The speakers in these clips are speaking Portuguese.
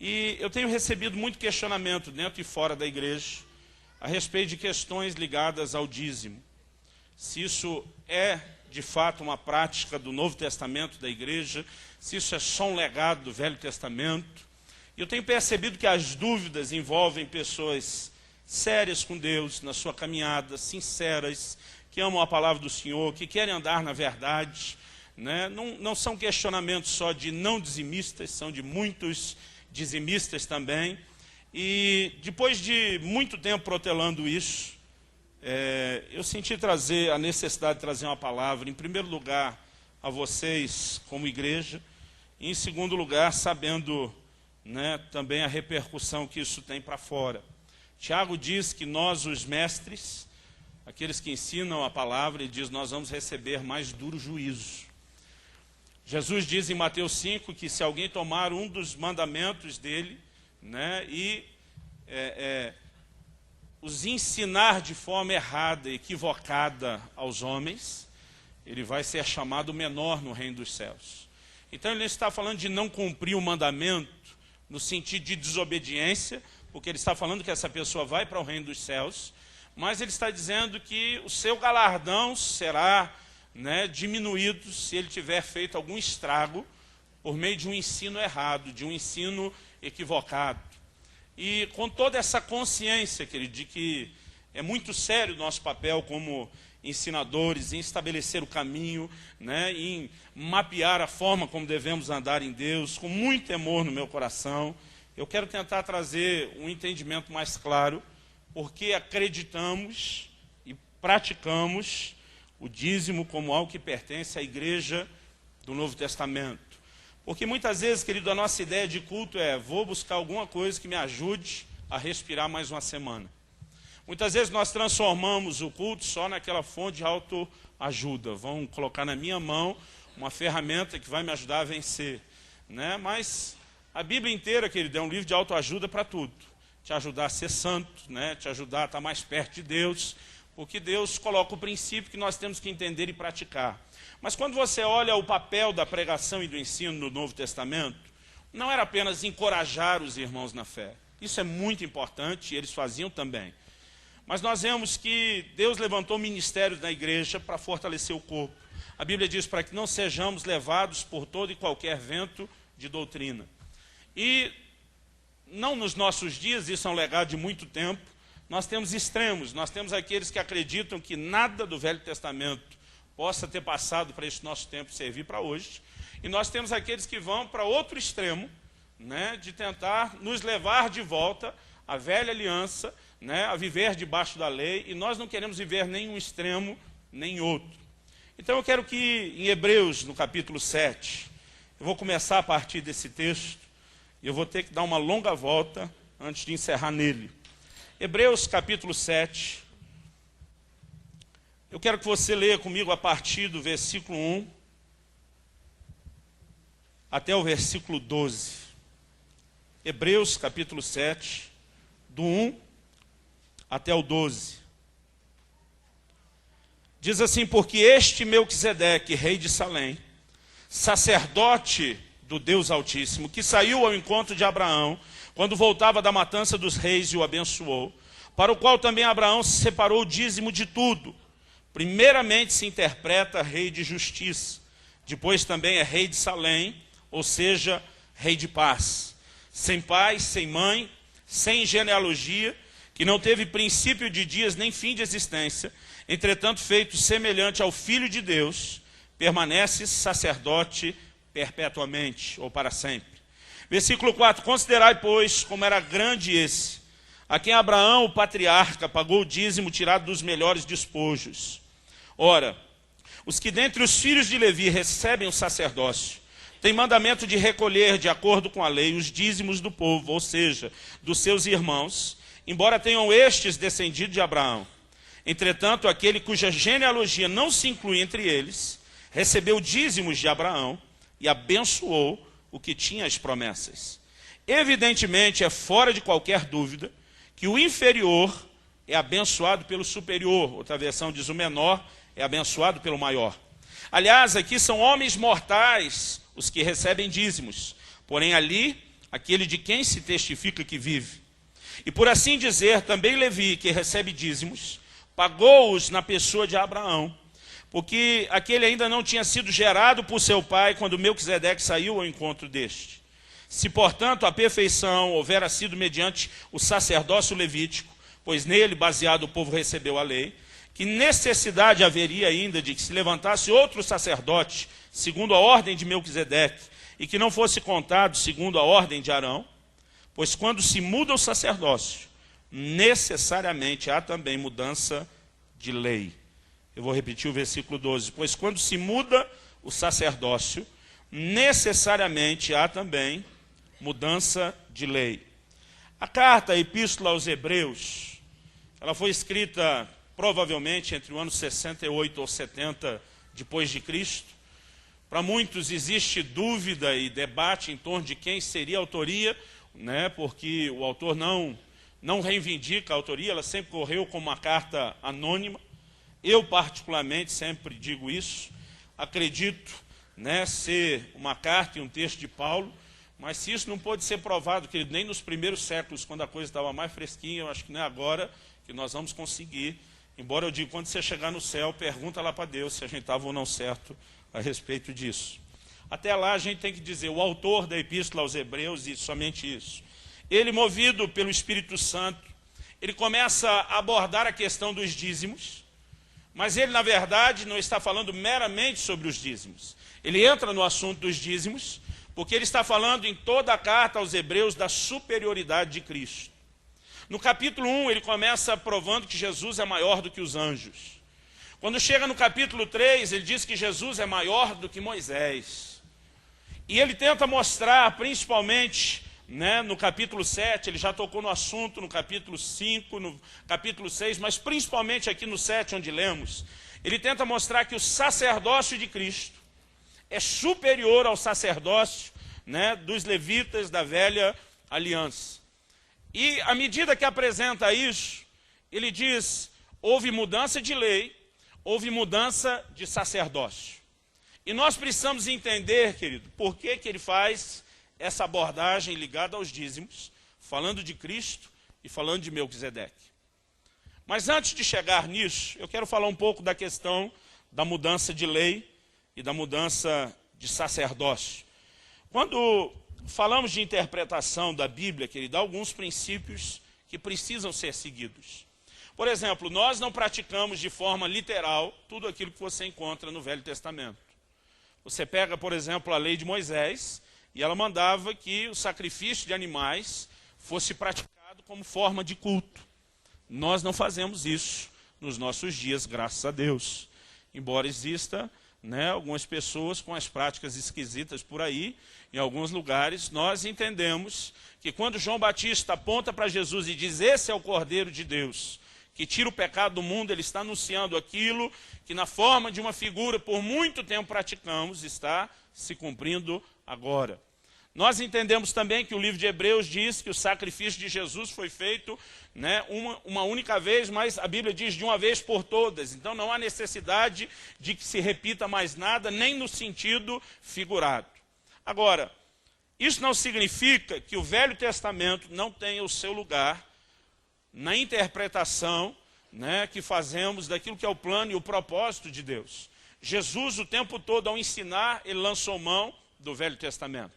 E eu tenho recebido muito questionamento dentro e fora da igreja a respeito de questões ligadas ao dízimo. Se isso é, de fato, uma prática do Novo Testamento da igreja, se isso é só um legado do Velho Testamento. E eu tenho percebido que as dúvidas envolvem pessoas sérias com Deus, na sua caminhada, sinceras, que amam a palavra do Senhor, que querem andar na verdade, né? Não são questionamentos só de não dizimistas, são de muitos dizimistas também. E depois de muito tempo protelando isso, eu senti a necessidade de trazer uma palavra, em primeiro lugar, a vocês como igreja, e em segundo lugar, sabendo, né, também a repercussão que isso tem para fora. Tiago diz que nós, os mestres, aqueles que ensinam a palavra, ele diz, nós vamos receber mais duro juízo. Jesus diz em Mateus 5 que se alguém tomar um dos mandamentos dele, né, e os ensinar de forma errada, equivocada aos homens, ele vai ser chamado menor no reino dos céus. Então ele está falando de não cumprir o mandamento no sentido de desobediência, porque ele está falando que essa pessoa vai para o reino dos céus, mas ele está dizendo que o seu galardão será, né, diminuído se ele tiver feito algum estrago por meio de um ensino errado, de um ensino equivocado. E com toda essa consciência, querido, de que é muito sério o nosso papel como ensinadores, em estabelecer o caminho, né, em mapear a forma como devemos andar em Deus, com muito temor no meu coração, eu quero tentar trazer um entendimento mais claro, porque acreditamos e praticamos o dízimo como algo que pertence à igreja do Novo Testamento. Porque muitas vezes, querido, a nossa ideia de culto é, vou buscar alguma coisa que me ajude a respirar mais uma semana. Muitas vezes nós transformamos o culto só naquela fonte de autoajuda. Vão colocar na minha mão uma ferramenta que vai me ajudar a vencer, né? Mas a Bíblia inteira, querido, é um livro de autoajuda para tudo. Te ajudar a ser santo, né? Te ajudar a estar mais perto de Deus, porque Deus coloca o princípio que nós temos que entender e praticar. Mas quando você olha o papel da pregação e do ensino no Novo Testamento, não era apenas encorajar os irmãos na fé. Isso é muito importante e eles faziam também. Mas nós vemos que Deus levantou ministérios na igreja para fortalecer o corpo. A Bíblia diz para que não sejamos levados por todo e qualquer vento de doutrina. E não nos nossos dias, isso é um legado de muito tempo, nós temos extremos. Nós temos aqueles que acreditam que nada do Velho Testamento possa ter passado para esse nosso tempo servir para hoje. E nós temos aqueles que vão para outro extremo, né, de tentar nos levar de volta à velha aliança, né, a viver debaixo da lei, e nós não queremos viver nem um extremo, nem outro. Então eu quero que em Hebreus, no capítulo 7, eu vou começar a partir desse texto, e eu vou ter que dar uma longa volta antes de encerrar nele. Hebreus capítulo 7, eu quero que você leia comigo a partir do versículo 1 até o versículo 12. Hebreus capítulo 7, do 1 até o 12. Diz assim, porque este Melquisedeque, rei de Salém, sacerdote do Deus Altíssimo, que saiu ao encontro de Abraão, quando voltava da matança dos reis e o abençoou, para o qual também Abraão se separou o dízimo de tudo. Primeiramente se interpreta rei de justiça, depois também é rei de Salém, ou seja, rei de paz, sem pai, sem mãe, sem genealogia, que não teve princípio de dias nem fim de existência, entretanto feito semelhante ao Filho de Deus, permanece sacerdote perpetuamente, ou para sempre. Versículo 4, considerai, pois, como era grande esse, a quem Abraão, o patriarca, pagou o dízimo tirado dos melhores despojos. Ora, os que dentre os filhos de Levi recebem o sacerdócio, têm mandamento de recolher, de acordo com a lei, os dízimos do povo, ou seja, dos seus irmãos, embora tenham estes descendido de Abraão. Entretanto, aquele cuja genealogia não se inclui entre eles, recebeu dízimos de Abraão e abençoou o que tinha as promessas. Evidentemente, é fora de qualquer dúvida que o inferior é abençoado pelo superior. Outra versão diz o menor é abençoado pelo maior. Aliás, aqui são homens mortais os que recebem dízimos, porém ali aquele de quem se testifica que vive. E por assim dizer, também Levi, que recebe dízimos, pagou-os na pessoa de Abraão, porque aquele ainda não tinha sido gerado por seu pai quando Melquisedeque saiu ao encontro deste. Se, portanto, a perfeição houvera sido mediante o sacerdócio levítico, pois nele, baseado, o povo recebeu a lei, que necessidade haveria ainda de que se levantasse outro sacerdote, segundo a ordem de Melquisedeque, e que não fosse contado segundo a ordem de Arão? Pois quando se muda o sacerdócio, necessariamente há também mudança de lei. Eu vou repetir o versículo 12. Pois quando se muda o sacerdócio, necessariamente há também mudança de lei. A carta, a epístola aos Hebreus, ela foi escrita provavelmente entre o ano 68 ou 70 depois de Cristo. Para muitos existe dúvida e debate em torno de quem seria a autoria, né, porque o autor não reivindica a autoria, ela sempre correu como uma carta anônima. Eu, particularmente, sempre digo isso, acredito, né, ser uma carta e um texto de Paulo, mas se isso não pode ser provado, querido, nem nos primeiros séculos, quando a coisa estava mais fresquinha, eu acho que não é agora que nós vamos conseguir. Embora eu diga, quando você chegar no céu, pergunta lá para Deus se a gente estava ou não certo a respeito disso. Até lá a gente tem que dizer, o autor da epístola aos Hebreus, e somente isso. Ele, movido pelo Espírito Santo, ele começa a abordar a questão dos dízimos, mas ele, na verdade, não está falando meramente sobre os dízimos. Ele entra no assunto dos dízimos, porque ele está falando em toda a carta aos Hebreus da superioridade de Cristo. No capítulo 1, ele começa provando que Jesus é maior do que os anjos. Quando chega no capítulo 3, ele diz que Jesus é maior do que Moisés. E ele tenta mostrar, principalmente, né, no capítulo 7, ele já tocou no assunto, no capítulo 5, no capítulo 6, mas principalmente aqui no 7, onde lemos, ele tenta mostrar que o sacerdócio de Cristo é superior ao sacerdócio, né, dos levitas da velha aliança. E à medida que apresenta isso, ele diz, houve mudança de lei, houve mudança de sacerdócio. E nós precisamos entender, querido, por que ele faz essa abordagem ligada aos dízimos, falando de Cristo e falando de Melquisedeque. Mas antes de chegar nisso, eu quero falar um pouco da questão da mudança de lei e da mudança de sacerdócio. Quando falamos de interpretação da Bíblia, querido, há alguns princípios que precisam ser seguidos. Por exemplo, nós não praticamos de forma literal tudo aquilo que você encontra no Velho Testamento. Você pega, por exemplo, a lei de Moisés, e ela mandava que o sacrifício de animais fosse praticado como forma de culto. Nós não fazemos isso nos nossos dias, graças a Deus. Embora exista, né, algumas pessoas com as práticas esquisitas por aí, em alguns lugares, nós entendemos que quando João Batista aponta para Jesus e diz, esse é o Cordeiro de Deus, que tira o pecado do mundo, ele está anunciando aquilo que na forma de uma figura por muito tempo praticamos, está se cumprindo agora. Nós entendemos também que o livro de Hebreus diz que o sacrifício de Jesus foi feito, né, uma única vez, mas a Bíblia diz de uma vez por todas. Então não há necessidade de que se repita mais nada, nem no sentido figurado. Agora, isso não significa que o Velho Testamento não tenha o seu lugar na interpretação, né, que fazemos daquilo que é o plano e o propósito de Deus. Jesus, o tempo todo, ao ensinar, ele lançou mão do Velho Testamento.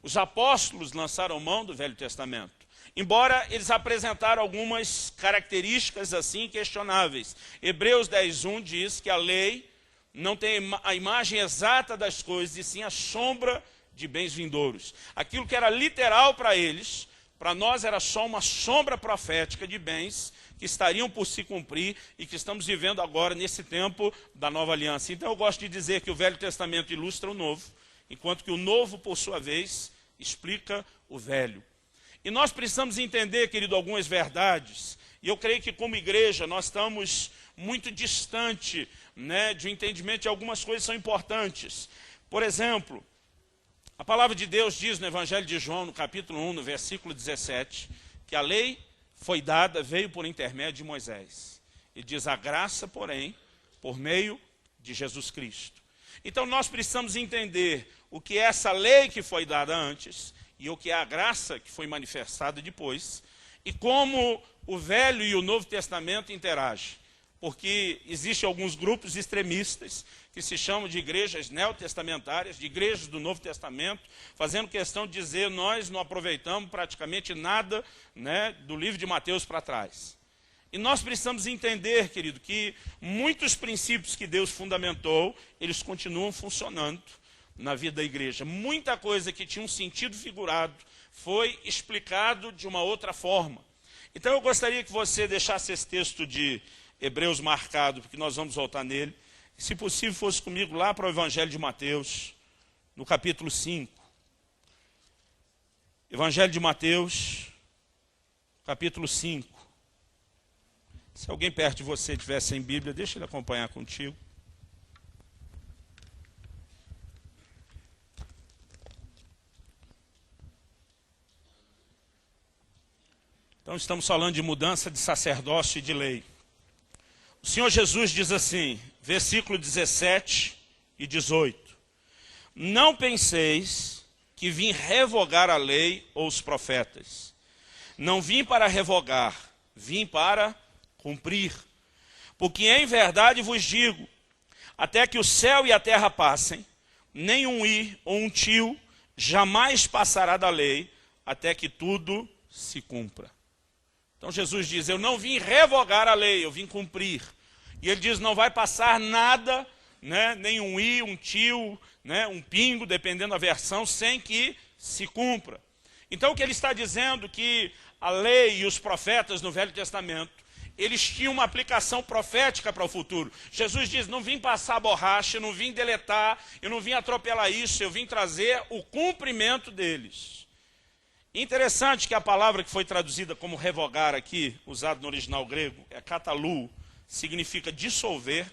Os apóstolos lançaram mão do Velho Testamento, embora eles apresentaram algumas características assim questionáveis. Hebreus 10:1 diz que a lei não tem a imagem exata das coisas, e sim a sombra de bens vindouros. Aquilo que era literal para eles, para nós era só uma sombra profética de bens que estariam por se cumprir e que estamos vivendo agora nesse tempo da nova aliança. Então eu gosto de dizer que o Velho Testamento ilustra o Novo, enquanto que o Novo, por sua vez, explica o Velho. E nós precisamos entender, querido, algumas verdades, e eu creio que como igreja nós estamos muito distante, né, de um entendimento de algumas coisas que são importantes. Por exemplo, a palavra de Deus diz no Evangelho de João, no capítulo 1, no versículo 17, que a lei foi dada, veio por intermédio de Moisés. E diz a graça, porém, por meio de Jesus Cristo. Então nós precisamos entender o que é essa lei que foi dada antes e o que é a graça que foi manifestada depois, e como o Velho e o Novo Testamento interagem. Porque existem alguns grupos extremistas que se chamam de igrejas neotestamentárias, de igrejas do Novo Testamento, fazendo questão de dizer nós não aproveitamos praticamente nada, né, do livro de Mateus para trás. E nós precisamos entender, querido, que muitos princípios que Deus fundamentou, eles continuam funcionando na vida da igreja. Muita coisa que tinha um sentido figurado foi explicado de uma outra forma. Então eu gostaria que você deixasse esse texto de Hebreus marcado, porque nós vamos voltar nele. Se possível, fosse comigo lá para o Evangelho de Mateus, no capítulo 5. Evangelho de Mateus, capítulo 5. Se alguém perto de você tiver sem Bíblia, deixa ele acompanhar contigo. Então estamos falando de mudança de sacerdócio e de lei. O Senhor Jesus diz assim, versículo 17 e 18. Não penseis que vim revogar a lei ou os profetas. Não vim para revogar, vim para cumprir. Porque em verdade vos digo, até que o céu e a terra passem, nem um i ou um tio jamais passará da lei, até que tudo se cumpra. Então Jesus diz, eu não vim revogar a lei, eu vim cumprir. E ele diz, não vai passar nada, né, nem um i, um tio, né, um pingo, dependendo da versão, sem que se cumpra. Então o que ele está dizendo que a lei e os profetas no Velho Testamento, eles tinham uma aplicação profética para o futuro. Jesus diz, não vim passar borracha, eu não vim deletar, eu não vim atropelar isso, eu vim trazer o cumprimento deles. Interessante que a palavra que foi traduzida como revogar aqui, usada no original grego, é katalou, significa dissolver,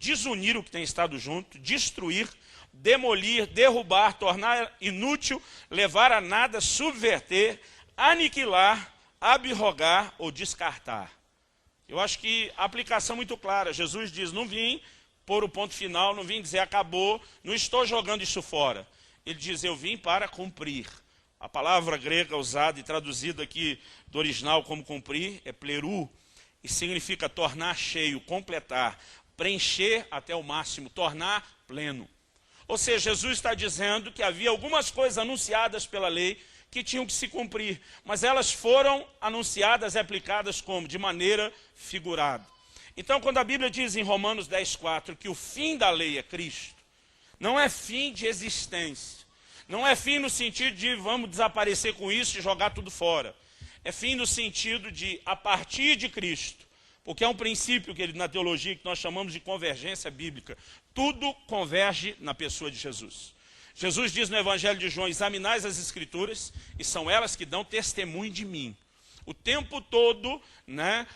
desunir o que tem estado junto, destruir, demolir, derrubar, tornar inútil, levar a nada, subverter, aniquilar, abrogar ou descartar. Eu acho que a aplicação é muito clara. Jesus diz, não vim pôr o ponto final, não vim dizer acabou, não estou jogando isso fora. Ele diz, eu vim para cumprir. A palavra grega usada e traduzida aqui do original como cumprir é plerou, e significa tornar cheio, completar, preencher até o máximo, tornar pleno. Ou seja, Jesus está dizendo que havia algumas coisas anunciadas pela lei que tinham que se cumprir, mas elas foram anunciadas e aplicadas como? De maneira figurada. Então, quando a Bíblia diz em Romanos 10,4 que o fim da lei é Cristo, não é fim de existência. Não é fim no sentido de vamos desaparecer com isso e jogar tudo fora. É fim no sentido de, a partir de Cristo, porque é um princípio que na teologia que nós chamamos de convergência bíblica, tudo converge na pessoa de Jesus. Jesus diz no Evangelho de João, examinais as Escrituras, e são elas que dão testemunho de mim. O tempo todo, né,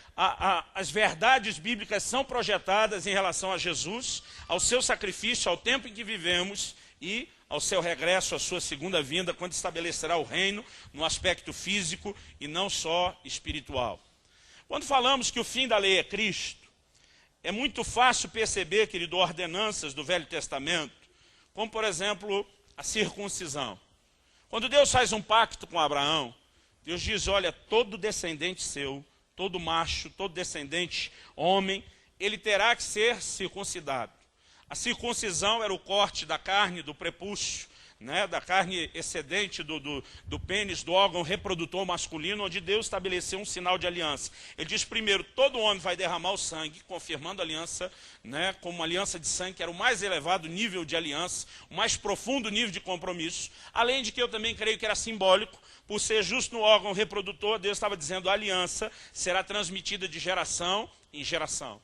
as verdades bíblicas são projetadas em relação a Jesus, ao seu sacrifício, ao tempo em que vivemos e ao seu regresso, à sua segunda vinda, quando estabelecerá o reino no aspecto físico e não só espiritual. Quando falamos que o fim da lei é Cristo, é muito fácil perceber, querido, ordenanças do Velho Testamento, como, por exemplo, a circuncisão. Quando Deus faz um pacto com Abraão, Deus diz, olha, todo descendente seu, todo macho, todo descendente homem, ele terá que ser circuncidado. A circuncisão era o corte da carne do prepúcio, né, da carne excedente do pênis, do órgão reprodutor masculino, onde Deus estabeleceu um sinal de aliança. Ele diz primeiro, todo homem vai derramar o sangue, confirmando a aliança, né, como uma aliança de sangue, que era o mais elevado nível de aliança, o mais profundo nível de compromisso. Além de que eu também creio que era simbólico, por ser justo no órgão reprodutor, Deus estava dizendo a aliança será transmitida de geração em geração.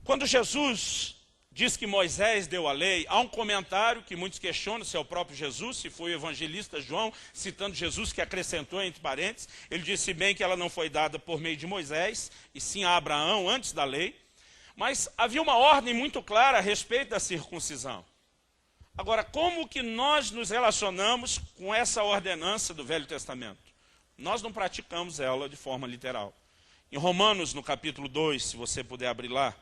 Quando Jesus diz que Moisés deu a lei, há um comentário que muitos questionam se é o próprio Jesus, se foi o evangelista João, citando Jesus, que acrescentou entre parênteses, ele disse bem que ela não foi dada por meio de Moisés, e sim a Abraão antes da lei, mas havia uma ordem muito clara a respeito da circuncisão. Agora, como que nós nos relacionamos com essa ordenança do Velho Testamento? Nós não praticamos ela de forma literal. Em Romanos, no capítulo 2, se você puder abrir lá,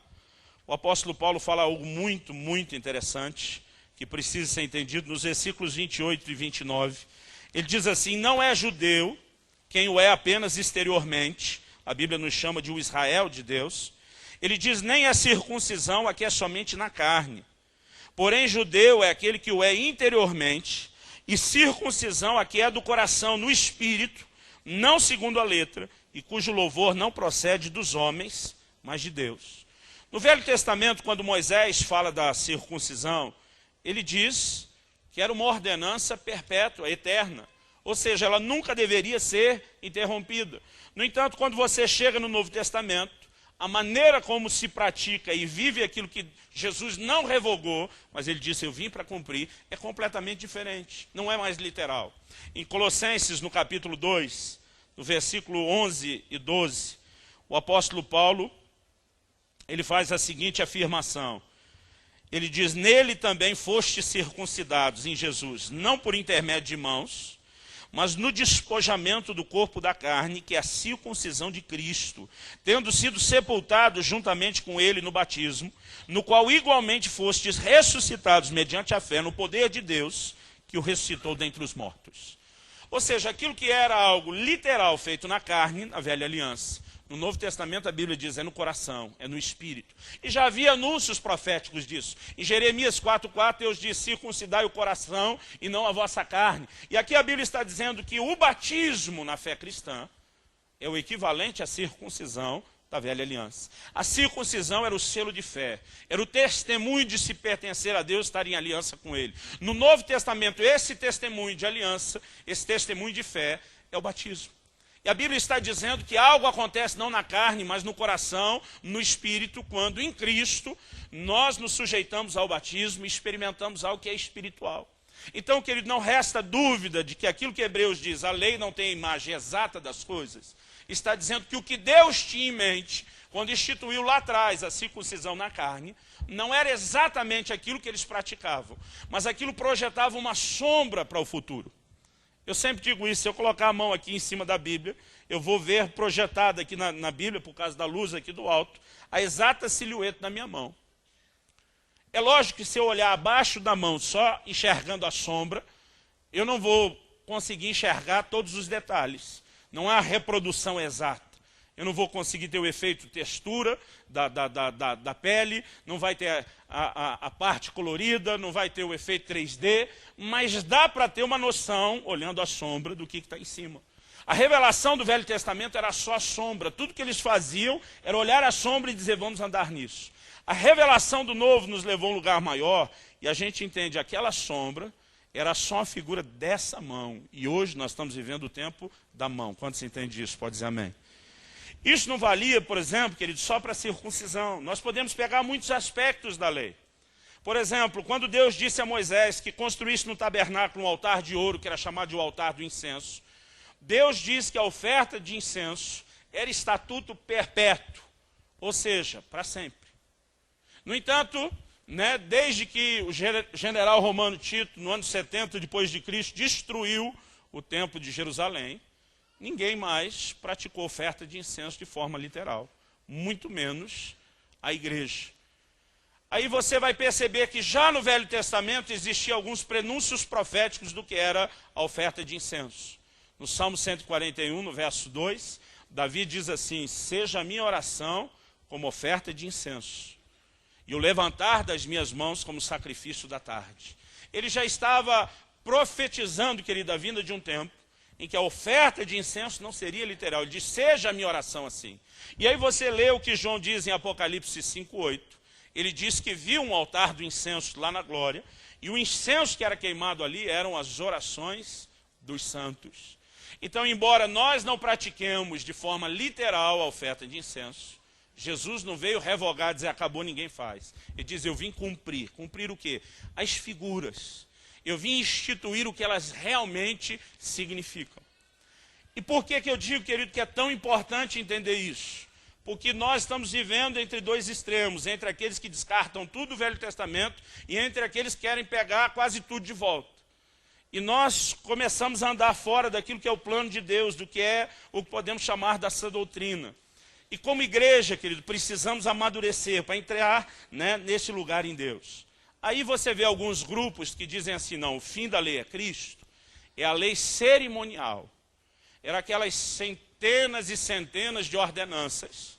o apóstolo Paulo fala algo muito, muito interessante, que precisa ser entendido nos versículos 28 e 29. Ele diz assim: não é judeu quem o é apenas exteriormente, a Bíblia nos chama de o Israel de Deus. Ele diz: nem a circuncisão aqui é somente na carne, porém judeu é aquele que o é interiormente, e circuncisão aqui é do coração, no espírito, não segundo a letra, e cujo louvor não procede dos homens, mas de Deus. No Velho Testamento, quando Moisés fala da circuncisão, ele diz que era uma ordenança perpétua, eterna. Ou seja, ela nunca deveria ser interrompida. No entanto, quando você chega no Novo Testamento, a maneira como se pratica e vive aquilo que Jesus não revogou, mas ele disse: eu vim para cumprir, é completamente diferente. Não é mais literal. Em Colossenses, no capítulo 2, no versículo 11 e 12, o apóstolo Paulo, ele faz a seguinte afirmação. Ele diz: nele também fostes circuncidados, em Jesus, não por intermédio de mãos, mas no despojamento do corpo da carne, que é a circuncisão de Cristo, tendo sido sepultados juntamente com ele no batismo, no qual igualmente fostes ressuscitados mediante a fé no poder de Deus, que o ressuscitou dentre os mortos. Ou seja, aquilo que era algo literal feito na carne, na velha aliança, no Novo Testamento a Bíblia diz: é no coração, é no espírito. E já havia anúncios proféticos disso. Em Jeremias 4,4 Deus diz: circuncidai o coração e não a vossa carne. E aqui a Bíblia está dizendo que o batismo na fé cristã é o equivalente à circuncisão da velha aliança. A circuncisão era o selo de fé, era o testemunho de se pertencer a Deus, estar em aliança com Ele. No Novo Testamento, esse testemunho de aliança, esse testemunho de fé, é o batismo. E a Bíblia está dizendo que algo acontece não na carne, mas no coração, no espírito, quando em Cristo nós nos sujeitamos ao batismo e experimentamos algo que é espiritual. Então, querido, não resta dúvida de que aquilo que Hebreus diz, a lei não tem a imagem exata das coisas, está dizendo que o que Deus tinha em mente, quando instituiu lá atrás a circuncisão na carne, não era exatamente aquilo que eles praticavam, mas aquilo projetava uma sombra para o futuro. Eu sempre digo isso: se eu colocar a mão aqui em cima da Bíblia, eu vou ver projetada aqui na Bíblia, por causa da luz aqui do alto, a exata silhueta da minha mão. É lógico que se eu olhar abaixo da mão, só enxergando a sombra, eu não vou conseguir enxergar todos os detalhes. Não há reprodução exata. Eu não vou conseguir ter o efeito textura da pele, não vai ter a parte colorida, não vai ter o efeito 3D, mas dá para ter uma noção, olhando a sombra, do que está em cima. A revelação do Velho Testamento era só a sombra. Tudo que eles faziam era olhar a sombra e dizer: vamos andar nisso. A revelação do Novo nos levou a um lugar maior, e a gente entende, aquela sombra era só a figura dessa mão. E hoje nós estamos vivendo o tempo da mão. Quando se entende isso, pode dizer amém. Isso não valia, por exemplo, querido, só para a circuncisão. Nós podemos pegar muitos aspectos da lei. Por exemplo, quando Deus disse a Moisés que construísse no tabernáculo um altar de ouro, que era chamado de o altar do incenso, Deus disse que a oferta de incenso era estatuto perpétuo, ou seja, para sempre. No entanto, desde que o general romano Tito, no ano 70 depois de Cristo, destruiu o templo de Jerusalém, ninguém mais praticou oferta de incenso de forma literal, muito menos a igreja. Aí você vai perceber que já no Velho Testamento existiam alguns prenúncios proféticos do que era a oferta de incenso. No Salmo 141, no verso 2, Davi diz assim: seja a minha oração como oferta de incenso, e o levantar das minhas mãos como sacrifício da tarde. Ele já estava profetizando, querido, a vinda de um tempo em que a oferta de incenso não seria literal. Ele diz: seja a minha oração assim. E aí você lê o que João diz em Apocalipse 5:8. Ele diz que viu um altar do incenso lá na glória, e o incenso que era queimado ali eram as orações dos santos. Então, embora nós não pratiquemos de forma literal a oferta de incenso, Jesus não veio revogar, dizer acabou, ninguém faz. Ele diz: eu vim cumprir. Cumprir o quê? As figuras. Eu vim instituir o que elas realmente significam. E por que eu digo, querido, que é tão importante entender isso? Porque nós estamos vivendo entre dois extremos, entre aqueles que descartam tudo do Velho Testamento e entre aqueles que querem pegar quase tudo de volta. E nós começamos a andar fora daquilo que é o plano de Deus, do que é o que podemos chamar da sã doutrina. E como igreja, querido, precisamos amadurecer para entrar nesse lugar em Deus. Aí você vê alguns grupos que dizem assim, não, o fim da lei é Cristo, é a lei cerimonial. Era aquelas centenas e centenas de ordenanças.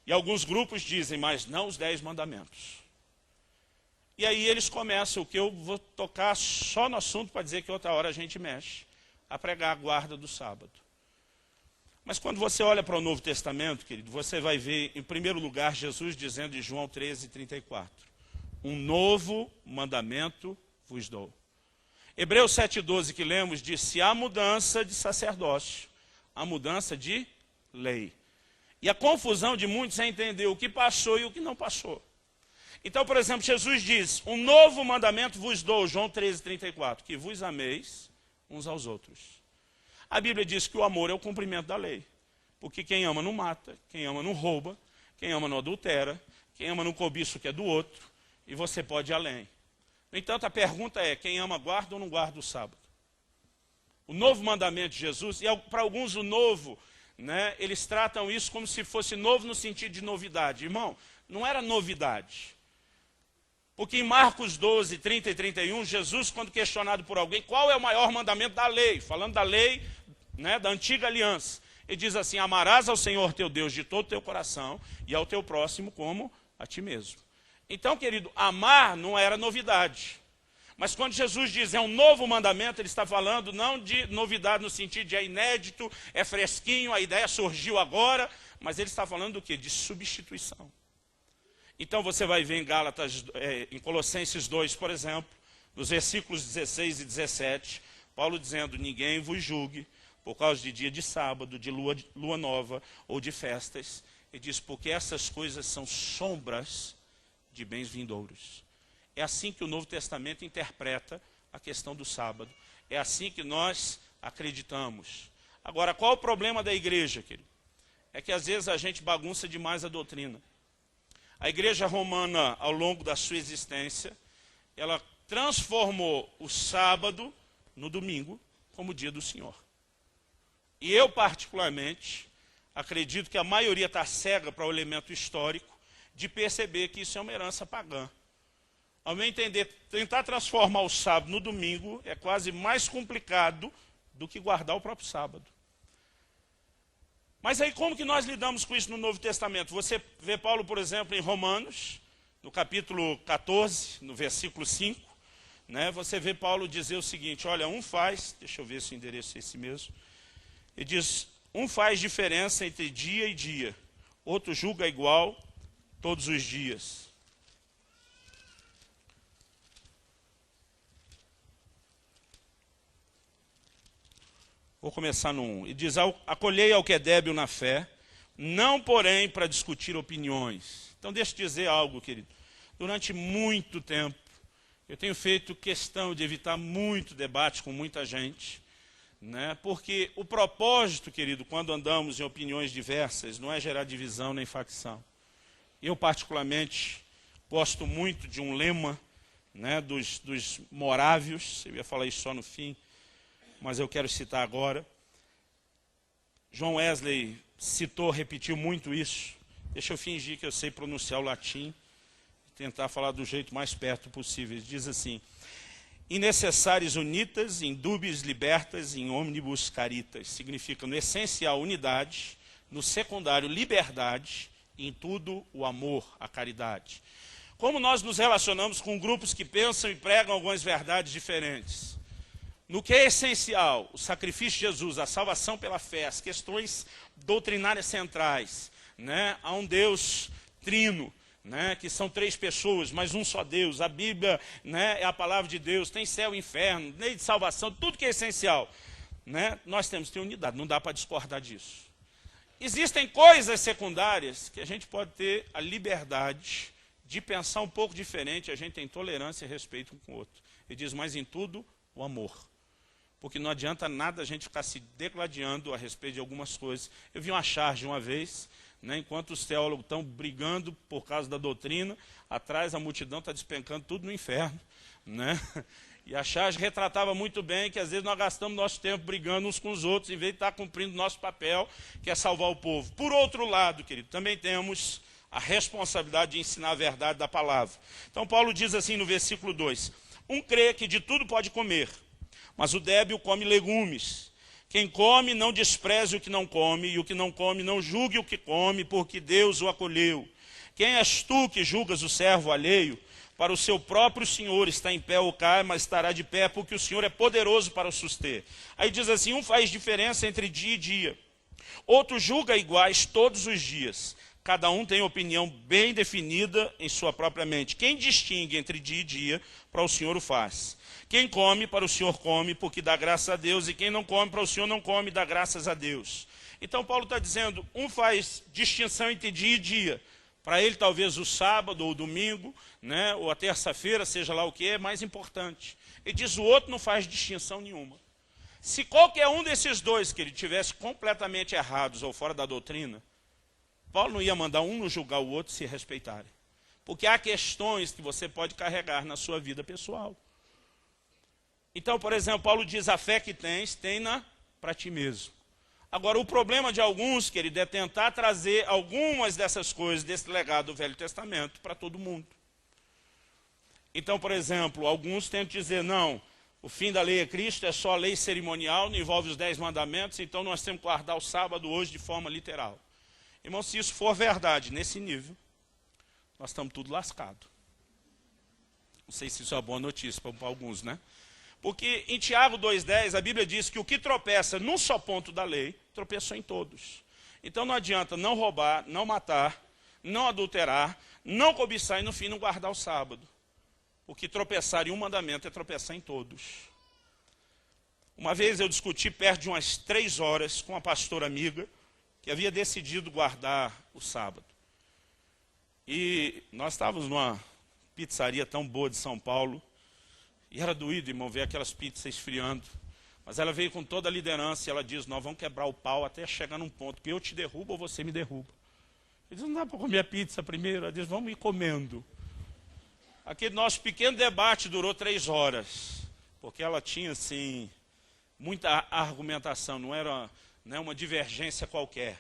E alguns grupos dizem, mas não os 10 mandamentos. E aí eles começam, o que eu vou tocar só no assunto para dizer que outra hora a gente mexe, a pregar a guarda do sábado. Mas quando você olha para o Novo Testamento, querido, você vai ver, em primeiro lugar, Jesus dizendo em João 13:34, um novo mandamento vos dou. Hebreus 7:12 que lemos diz, se há mudança de sacerdócio, há mudança de lei. E a confusão de muitos é entender o que passou e o que não passou. Então, por exemplo, Jesus diz, um novo mandamento vos dou, João 13:34, que vos ameis uns aos outros. A Bíblia diz que o amor é o cumprimento da lei. Porque quem ama não mata, quem ama não rouba, quem ama não adultera, quem ama não cobiça o que é do outro, e você pode ir além. No entanto, a pergunta é, quem ama guarda ou não guarda o sábado? O novo mandamento de Jesus, e para alguns o novo, né, eles tratam isso como se fosse novo no sentido de novidade. Irmão, não era novidade. Porque em Marcos 12, 30 e 31, Jesus, quando questionado por alguém, qual é o maior mandamento da lei? Falando da lei, né, da antiga aliança. Ele diz assim, amarás ao Senhor teu Deus de todo o teu coração e ao teu próximo como a ti mesmo. Então, querido, amar não era novidade. Mas quando Jesus diz é um novo mandamento, ele está falando não de novidade no sentido de é inédito, é fresquinho, a ideia surgiu agora, mas ele está falando do quê? De substituição. Então você vai ver em Gálatas, em Colossenses 2, por exemplo, nos versículos 16 e 17, Paulo dizendo, ninguém vos julgue por causa de dia de sábado, de lua nova ou de festas. Ele diz, porque essas coisas são sombras de bens vindouros. É assim que o Novo Testamento interpreta a questão do sábado. É assim que nós acreditamos. Agora, qual o problema da igreja, querido? É que às vezes a gente bagunça demais a doutrina. A igreja romana, ao longo da sua existência, ela transformou o sábado no domingo como dia do Senhor. E eu, particularmente, acredito que a maioria está cega para o elemento histórico de perceber que isso é uma herança pagã. Ao meu entender, tentar transformar o sábado no domingo é quase mais complicado do que guardar o próprio sábado. Mas aí como que nós lidamos com isso no Novo Testamento? Você vê Paulo, por exemplo, em Romanos, no capítulo 14, no versículo 5, né, você vê Paulo dizer o seguinte, olha, um faz, deixa eu ver se o endereço é esse mesmo, ele diz, um faz diferença entre dia e dia, outro julga igual todos os dias. Vou começar no 1. Ele diz, acolhei ao que é débil na fé, não porém para discutir opiniões. Então deixa eu dizer algo, querido. Durante muito tempo, eu tenho feito questão de evitar muito debate com muita gente, né? Porque o propósito, querido, quando andamos em opiniões diversas, não é gerar divisão nem facção. Eu, particularmente, gosto muito de um lema, né, dos morávios, eu ia falar isso só no fim, mas eu quero citar agora. John Wesley repetiu muito isso. Deixa eu fingir que eu sei pronunciar o latim, tentar falar do jeito mais perto possível. Ele diz assim, in necessaris unitas, in dubis libertas, in omnibus caritas. Significa no essencial unidade, no secundário liberdade, e em tudo o amor, a caridade. Como nós nos relacionamos com grupos que pensam e pregam algumas verdades diferentes? No que é essencial, o sacrifício de Jesus, a salvação pela fé, as questões doutrinárias centrais, né? Há um Deus trino, né? Que são 3 pessoas, mas um só Deus. A Bíblia, né? É a palavra de Deus, tem céu e inferno, lei de salvação, tudo que é essencial, né? Nós temos que ter unidade, não dá para discordar disso. Existem coisas secundárias que a gente pode ter a liberdade de pensar um pouco diferente, a gente tem tolerância e respeito um com o outro. Ele diz, mas em tudo, o amor. Porque não adianta nada a gente ficar se degladiando a respeito de algumas coisas. Eu vi uma charge uma vez, né, enquanto os teólogos estão brigando por causa da doutrina, atrás a multidão está despencando tudo no inferno, né? E a charge retratava muito bem que às vezes nós gastamos nosso tempo brigando uns com os outros, em vez de estar cumprindo nosso papel, que é salvar o povo. Por outro lado, querido, também temos a responsabilidade de ensinar a verdade da palavra. Então Paulo diz assim no versículo 2, um crê que de tudo pode comer, mas o débil come legumes. Quem come não despreze o que não come, e o que não come não julgue o que come, porque Deus o acolheu. Quem és tu que julgas o servo alheio? Para o seu próprio Senhor está em pé ou cai, mas estará de pé, porque o Senhor é poderoso para o suster. Aí diz assim, um faz diferença entre dia e dia, outro julga iguais todos os dias. Cada um tem opinião bem definida em sua própria mente. Quem distingue entre dia e dia, para o Senhor o faz. Quem come, para o Senhor come, porque dá graças a Deus, e quem não come, para o Senhor não come, dá graças a Deus. Então Paulo está dizendo, um faz distinção entre dia e dia. Para ele talvez o sábado ou o domingo, né, ou a terça-feira, seja lá o que é mais importante. Ele diz, o outro não faz distinção nenhuma. Se qualquer um desses dois que ele tivesse completamente errados ou fora da doutrina, Paulo não ia mandar um julgar o outro se respeitarem. Porque há questões que você pode carregar na sua vida pessoal. Então, por exemplo, Paulo diz, a fé que tens, tenha para ti mesmo. Agora, o problema de alguns, querido, é tentar trazer algumas dessas coisas, desse legado do Velho Testamento, para todo mundo. Então, por exemplo, alguns tentam dizer, não, o fim da lei é Cristo, é só a lei cerimonial, não envolve os 10 mandamentos, então nós temos que guardar o sábado hoje de forma literal. Irmão, se isso for verdade, nesse nível, nós estamos tudo lascado. Não sei se isso é uma boa notícia para alguns, né? Porque em Tiago 2,10, a Bíblia diz que o que tropeça num só ponto da lei, tropeçou em todos. Então não adianta não roubar, não matar, não adulterar, não cobiçar e no fim não guardar o sábado. Porque tropeçar em um mandamento é tropeçar em todos. Uma vez eu discuti perto de umas 3 horas com uma pastora amiga que havia decidido guardar o sábado. E nós estávamos numa pizzaria tão boa de São Paulo, e era doído, irmão, ver aquelas pizzas esfriando. Mas ela veio com toda a liderança e ela diz, nós vamos quebrar o pau até chegar num ponto que eu te derrubo ou você me derruba. Eu disse, não dá para comer a pizza primeiro? Ela diz, vamos ir comendo. Aquele nosso pequeno debate durou 3 horas, porque ela tinha, assim, muita argumentação, não era uma divergência qualquer.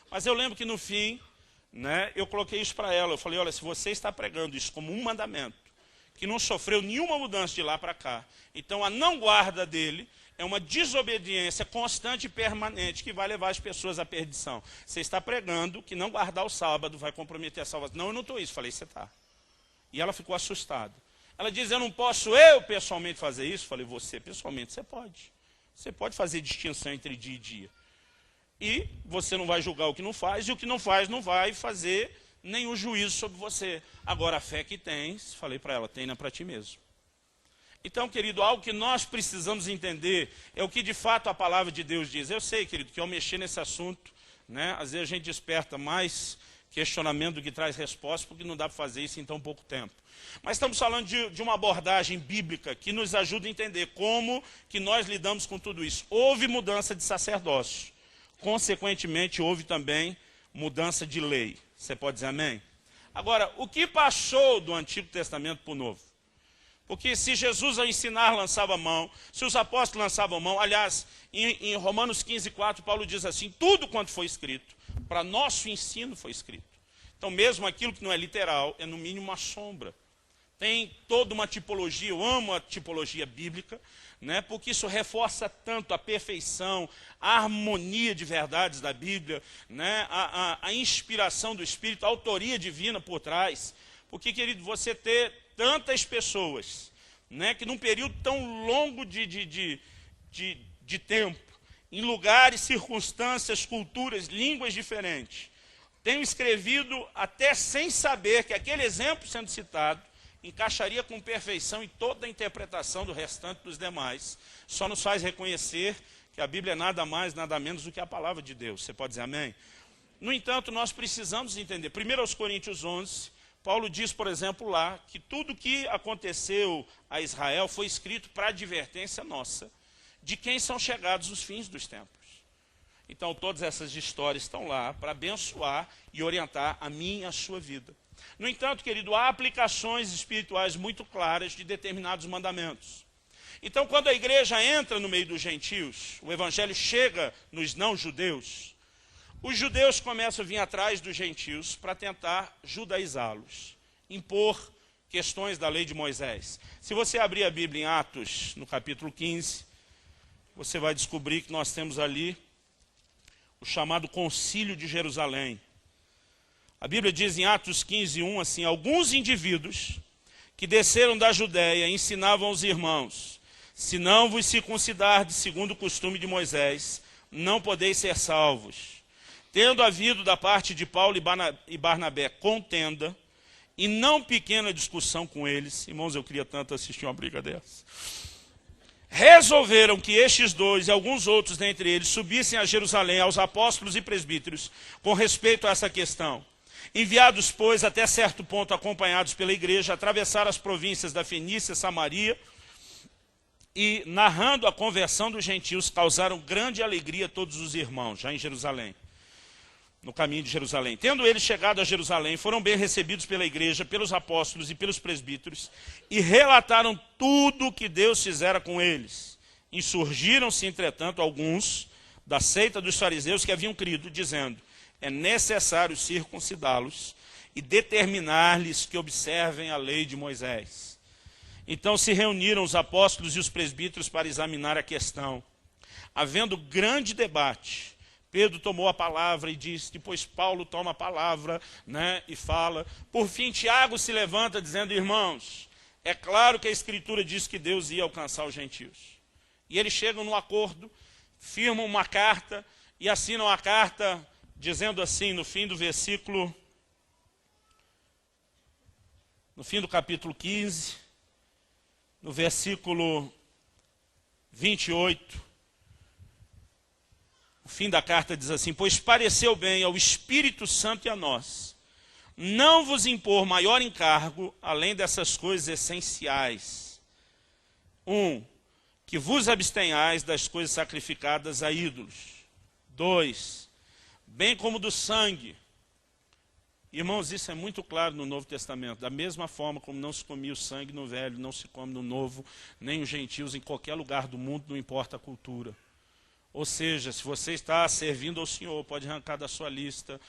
Mas eu lembro que no fim, eu coloquei isso para ela, eu falei, olha, se você está pregando isso como um mandamento, que não sofreu nenhuma mudança de lá para cá, então a não guarda dele é uma desobediência constante e permanente que vai levar as pessoas à perdição. Você está pregando que não guardar o sábado vai comprometer a salvação. Não, eu não estou isso. Falei, você está. E ela ficou assustada. Ela diz, eu não posso pessoalmente fazer isso? Falei, você pessoalmente você pode. Você pode fazer distinção entre dia e dia. E você não vai julgar o que não faz, e o que não faz não vai fazer nenhum juízo sobre você. Agora, a fé que tens, falei para ela, tenha para ti mesmo. Então, querido, algo que nós precisamos entender é o que de fato a palavra de Deus diz. Eu sei, querido, que ao mexer nesse assunto, às vezes a gente desperta mais questionamento do que traz resposta, porque não dá para fazer isso em tão pouco tempo. Mas estamos falando de uma abordagem bíblica que nos ajuda a entender como que nós lidamos com tudo isso. Houve mudança de sacerdócio. Consequentemente, houve também mudança de lei. Você pode dizer amém? Agora, o que passou do Antigo Testamento para o Novo? Porque se Jesus ao ensinar lançava a mão, se os apóstolos lançavam a mão, aliás, em Romanos 15,4, Paulo diz assim, tudo quanto foi escrito, para nosso ensino foi escrito. Então mesmo aquilo que não é literal, é no mínimo uma sombra. Tem toda uma tipologia, eu amo a tipologia bíblica, porque isso reforça tanto a perfeição, a harmonia de verdades da Bíblia, a inspiração do Espírito, a autoria divina por trás. Porque, querido, você ter tantas pessoas, que num período tão longo de tempo, em lugares, circunstâncias, culturas, línguas diferentes, tenham escrevido até sem saber que aquele exemplo sendo citado encaixaria com perfeição em toda a interpretação do restante dos demais. Só nos faz reconhecer que a Bíblia é nada mais, nada menos do que a palavra de Deus. Você pode dizer amém? No entanto, nós precisamos entender. 1 Coríntios 11, Paulo diz, por exemplo, lá, que tudo que aconteceu a Israel foi escrito para advertência nossa, de quem são chegados os fins dos tempos. Então, todas essas histórias estão lá para abençoar e orientar a minha e a sua vida. No entanto, querido, há aplicações espirituais muito claras de determinados mandamentos. Então, quando a igreja entra no meio dos gentios, o evangelho chega nos não-judeus, os judeus começam a vir atrás dos gentios para tentar judaizá-los, impor questões da lei de Moisés. Se você abrir a Bíblia em Atos, no capítulo 15, você vai descobrir que nós temos ali o chamado Concílio de Jerusalém. A Bíblia diz em Atos 15, 1, assim: alguns indivíduos que desceram da Judéia ensinavam aos irmãos: se não vos circuncidardes segundo o costume de Moisés, não podeis ser salvos. Tendo havido da parte de Paulo e Barnabé contenda, e não pequena discussão com eles, irmãos, eu queria tanto assistir uma briga dessa, resolveram que estes dois e alguns outros dentre eles subissem a Jerusalém aos apóstolos e presbíteros com respeito a essa questão. Enviados, pois, até certo ponto acompanhados pela igreja, atravessaram as províncias da Fenícia, Samaria, e, narrando a conversão dos gentios, causaram grande alegria a todos os irmãos, já em Jerusalém, no caminho de Jerusalém. Tendo eles chegado a Jerusalém, foram bem recebidos pela igreja, pelos apóstolos e pelos presbíteros, e relataram tudo o que Deus fizera com eles. Insurgiram-se, entretanto, alguns da seita dos fariseus que haviam crido, dizendo: é necessário circuncidá-los e determinar-lhes que observem a lei de Moisés. Então se reuniram os apóstolos e os presbíteros para examinar a questão. Havendo grande debate, Pedro tomou a palavra e disse, depois Paulo toma a palavra, e fala. Por fim, Tiago se levanta dizendo: irmãos, é claro que a Escritura diz que Deus ia alcançar os gentios. E eles chegam num acordo, firmam uma carta e assinam a carta dizendo assim, no fim do versículo, no fim do capítulo 15, no versículo 28, o fim da carta diz assim: pois pareceu bem ao Espírito Santo e a nós não vos impor maior encargo, além dessas coisas essenciais. 1. Que vos abstenhais das coisas sacrificadas a ídolos. 2. Bem como do sangue. Irmãos, isso é muito claro no Novo Testamento. Da mesma forma como não se comia o sangue no Velho, não se come no Novo, nem os gentios em qualquer lugar do mundo, não importa a cultura. Ou seja, se você está servindo ao Senhor, pode arrancar da sua lista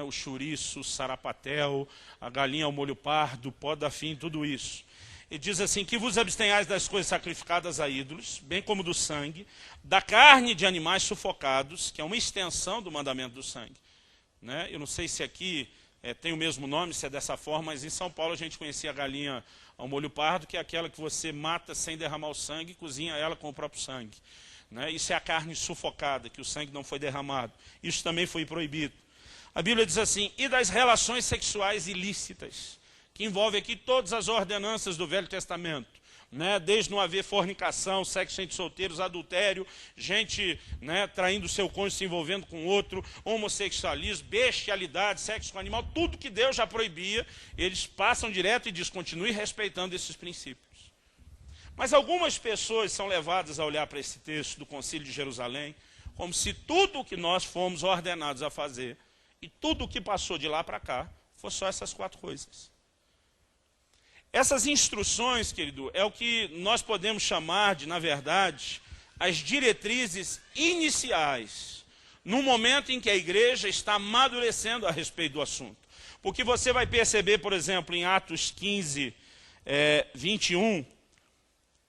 o chouriço, o sarapatel, a galinha ao molho pardo, pó da fim, tudo isso. E diz assim: que vos abstenhais das coisas sacrificadas a ídolos, bem como do sangue, da carne de animais sufocados, que é uma extensão do mandamento do sangue. Eu não sei se aqui tem o mesmo nome, se é dessa forma, mas em São Paulo a gente conhecia a galinha ao molho pardo, que é aquela que você mata sem derramar o sangue e cozinha ela com o próprio sangue. Isso é a carne sufocada, que o sangue não foi derramado. Isso também foi proibido. A Bíblia diz assim: e das relações sexuais ilícitas, que envolve aqui todas as ordenanças do Velho Testamento. Desde não haver fornicação, sexo entre solteiros, adultério, gente traindo seu cônjuge, se envolvendo com outro, homossexualismo, bestialidade, sexo com animal, tudo que Deus já proibia, eles passam direto e diz: continue respeitando esses princípios. Mas algumas pessoas são levadas a olhar para esse texto do Concílio de Jerusalém como se tudo o que nós fomos ordenados a fazer e tudo o que passou de lá para cá fosse só essas 4 coisas. Essas instruções, querido, é o que nós podemos chamar de, na verdade, as diretrizes iniciais, no momento em que a igreja está amadurecendo a respeito do assunto. Porque você vai perceber, por exemplo, em Atos 15, 21,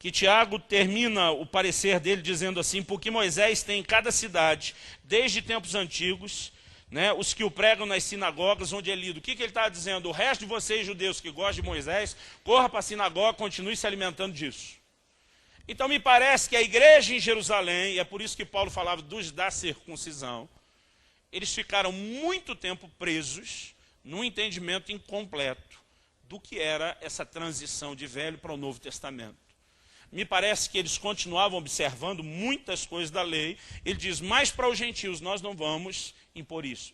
que Tiago termina o parecer dele dizendo assim: porque Moisés tem em cada cidade, desde tempos antigos, os que o pregam nas sinagogas onde é lido. O que ele está dizendo? O resto de vocês judeus que gostam de Moisés, corra para a sinagoga, continue se alimentando disso. Então me parece que a igreja em Jerusalém, e é por isso que Paulo falava da circuncisão, eles ficaram muito tempo presos num entendimento incompleto do que era essa transição de Velho para o Novo Testamento. Me parece que eles continuavam observando muitas coisas da lei. Ele diz: mas para os gentios nós não vamos impor isso.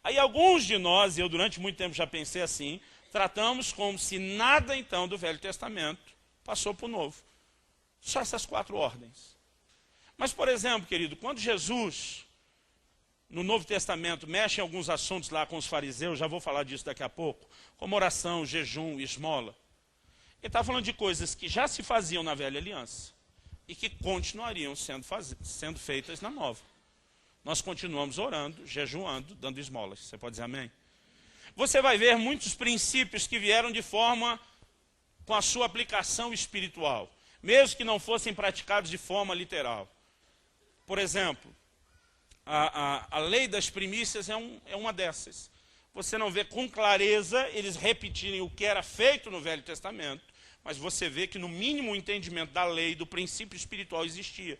Aí alguns de nós, e eu durante muito tempo já pensei assim, tratamos como se nada então do Velho Testamento passou para o Novo. Só essas 4 ordens. Mas, por exemplo, querido, quando Jesus, no Novo Testamento, mexe em alguns assuntos lá com os fariseus, já vou falar disso daqui a pouco, como oração, jejum, esmola, ele está falando de coisas que já se faziam na Velha Aliança e que continuariam sendo feitas na Nova. nós continuamos orando, jejuando, dando esmolas. Você pode dizer amém? Você vai ver muitos princípios que vieram de forma com a sua aplicação espiritual, mesmo que não fossem praticados de forma literal. Por exemplo, a lei das primícias é uma dessas. Você não vê com clareza eles repetirem o que era feito no Velho Testamento, mas você vê que no mínimo o entendimento da lei, do princípio espiritual existia.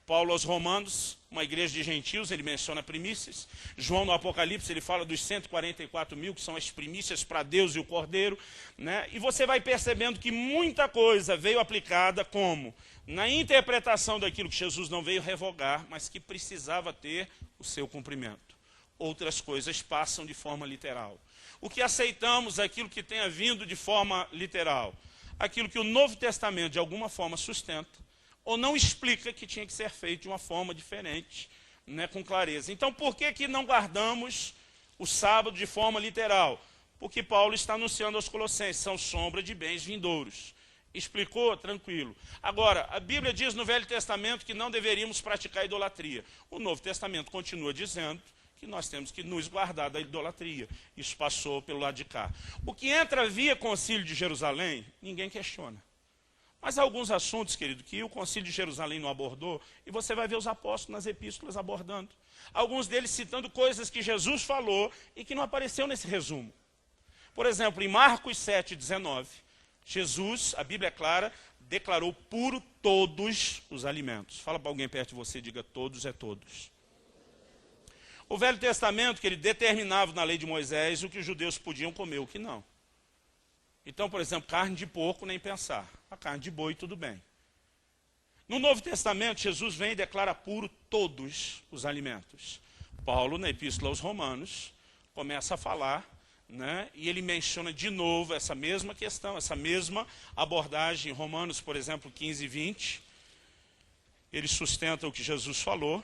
Paulo aos Romanos, uma igreja de gentios, ele menciona primícias. João no Apocalipse, ele fala dos 144 mil, que são as primícias para Deus e o Cordeiro. Né? E você vai percebendo que muita coisa veio aplicada como na interpretação daquilo que Jesus não veio revogar, mas que precisava ter o seu cumprimento. Outras coisas passam de forma literal. O que aceitamos, aquilo que tenha vindo de forma literal, aquilo que o Novo Testamento de alguma forma sustenta, ou não explica que tinha que ser feito de uma forma diferente, né, com clareza. Então, por que não guardamos o sábado de forma literal? Porque Paulo está anunciando aos Colossenses, são sombra de bens vindouros. Explicou? Tranquilo. Agora, a Bíblia diz no Velho Testamento que não deveríamos praticar idolatria. O Novo Testamento continua dizendo que nós temos que nos guardar da idolatria. Isso passou pelo lado de cá. O que entra via Concílio de Jerusalém, ninguém questiona. Mas há alguns assuntos, querido, que o Concílio de Jerusalém não abordou, e você vai ver os apóstolos nas epístolas abordando. Alguns deles citando coisas que Jesus falou e que não apareceu nesse resumo. Por exemplo, em Marcos 7,19, Jesus, a Bíblia é clara, declarou puro todos os alimentos. Fala para alguém perto de você e diga, todos é todos. O Velho Testamento, que ele determinava na lei de Moisés o que os judeus podiam comer, o que não. Então, por exemplo, carne de porco, nem pensar. A carne de boi, tudo bem. No Novo Testamento, Jesus vem e declara puro todos os alimentos. Paulo, na Epístola aos Romanos, começa a falar, né, e ele menciona de novo essa mesma questão, essa mesma abordagem. Em Romanos, por exemplo, 15 e 20, ele sustenta o que Jesus falou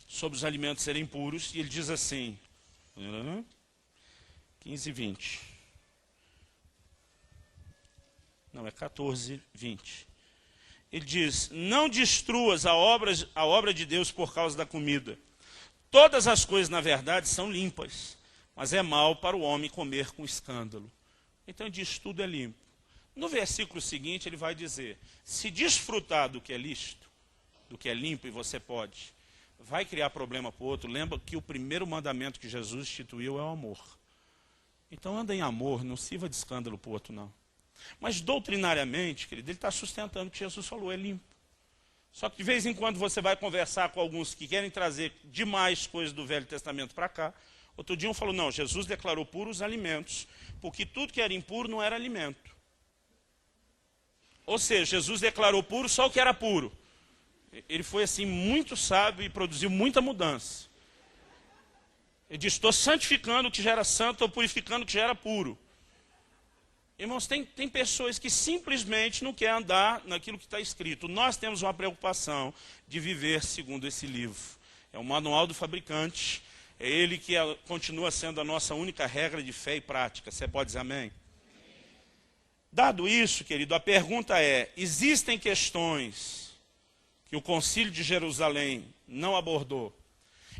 sobre os alimentos serem puros, e ele diz assim, 15 e 20... Não, é 14, 20. Ele diz, não destruas a obra de Deus por causa da comida. Todas as coisas, na verdade, são limpas, mas é mal para o homem comer com escândalo. Então ele diz, tudo é limpo. No versículo seguinte ele vai dizer, se desfrutar do que é lícito, do que é limpo e você pode, vai criar problema para o outro. Lembra que o primeiro mandamento que Jesus instituiu é o amor. Então anda em amor, não sirva de escândalo para o outro não. Mas doutrinariamente, querido, ele está sustentando o que Jesus falou, é limpo. Só que de vez em quando você vai conversar com alguns que querem trazer demais coisas do Velho Testamento para cá. Outro dia um falou, não, Jesus declarou puros os alimentos, porque tudo que era impuro não era alimento. Ou seja, Jesus declarou puro só o que era puro. Ele foi assim muito sábio e produziu muita mudança. Ele disse, estou santificando o que já era santo, estou purificando o que já era puro. Irmãos, tem pessoas que simplesmente não querem andar naquilo que está escrito. Nós temos uma preocupação de viver segundo esse livro. É o manual do fabricante, é ele que continua sendo a nossa única regra de fé e prática. Você pode dizer amém? Dado isso, querido, a pergunta é, existem questões que o Concílio de Jerusalém não abordou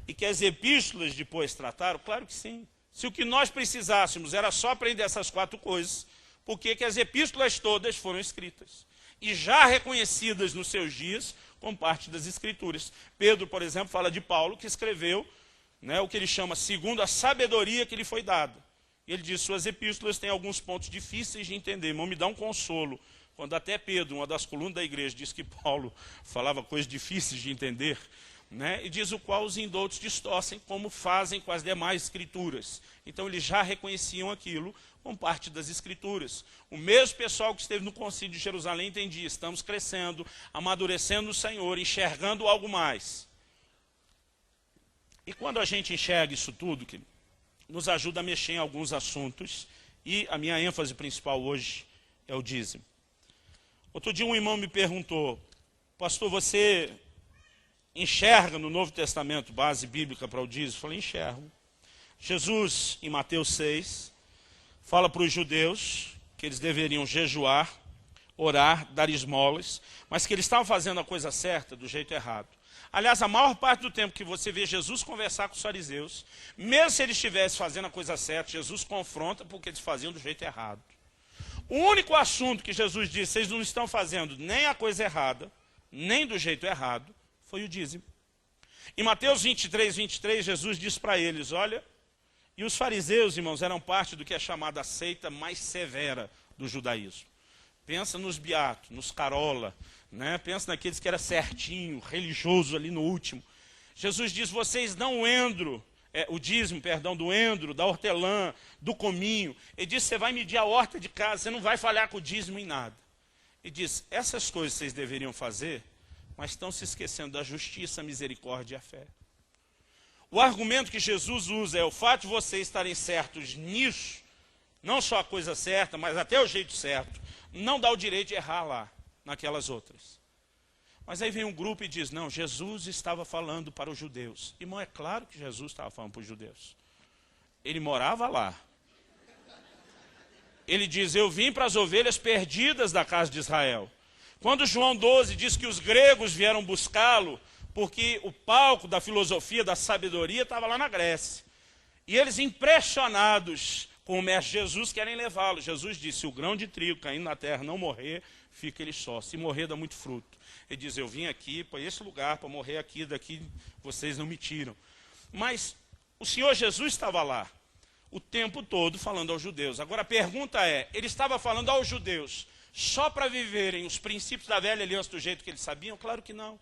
e que as epístolas depois trataram? Claro que sim. Se o que nós precisássemos era só aprender essas 4 coisas, por que as epístolas todas foram escritas? E já reconhecidas nos seus dias como parte das Escrituras. Pedro, por exemplo, fala de Paulo, que escreveu, né, o que ele chama segundo a sabedoria que lhe foi dada. E ele diz, suas epístolas têm alguns pontos difíceis de entender. Irmão, me dá um consolo. Quando até Pedro, uma das colunas da igreja, diz que Paulo falava coisas difíceis de entender, né, e diz o qual os indoutos distorcem, como fazem com as demais escrituras. Então eles já reconheciam aquilo como parte das escrituras. O mesmo pessoal que esteve no Concílio de Jerusalém entendia, estamos crescendo, amadurecendo no Senhor, enxergando algo mais. E quando a gente enxerga isso tudo, que nos ajuda a mexer em alguns assuntos, e a minha ênfase principal hoje é o dízimo. Outro dia um irmão me perguntou, pastor, você enxerga no Novo Testamento base bíblica para o dízimo? Eu falei, enxergo. Jesus, em Mateus 6, fala para os judeus que eles deveriam jejuar, orar, dar esmolas, mas que eles estavam fazendo a coisa certa do jeito errado. Aliás, a maior parte do tempo que você vê Jesus conversar com os fariseus, mesmo se eles estivessem fazendo a coisa certa, Jesus confronta porque eles faziam do jeito errado. O único assunto que Jesus disse, vocês não estão fazendo nem a coisa errada, nem do jeito errado, foi o dízimo. Em Mateus 23, Jesus diz para eles, olha, e os fariseus, irmãos, eram parte do que é chamada a seita mais severa do judaísmo. Pensa nos beatos, nos carola, né? Pensa naqueles que era certinho, religioso ali no último. Jesus diz, vocês dão o dízimo, do endro, da hortelã, do cominho. Ele diz, você vai medir a horta de casa, você não vai falhar com o dízimo em nada. Ele diz, essas coisas vocês deveriam fazer, mas estão se esquecendo da justiça, a misericórdia e a fé. O argumento que Jesus usa é o fato de vocês estarem certos nisso, não só a coisa certa, mas até o jeito certo, não dá o direito de errar lá, naquelas outras. Mas aí vem um grupo e diz, não, Jesus estava falando para os judeus. Irmão, é claro que Jesus estava falando para os judeus. Ele morava lá. Ele diz, eu vim para as ovelhas perdidas da casa de Israel. Quando João 12 diz que os gregos vieram buscá-lo, porque o palco da filosofia, da sabedoria, estava lá na Grécia. E eles, impressionados com o mestre Jesus, querem levá-lo. Jesus disse, se o grão de trigo caindo na terra não morrer, fica ele só. Se morrer, dá muito fruto. Ele diz, eu vim aqui para esse lugar, para morrer aqui, daqui vocês não me tiram. Mas o Senhor Jesus estava lá, o tempo todo, falando aos judeus. Agora a pergunta é, ele estava falando aos judeus só para viverem os princípios da velha aliança do jeito que eles sabiam? Claro que não.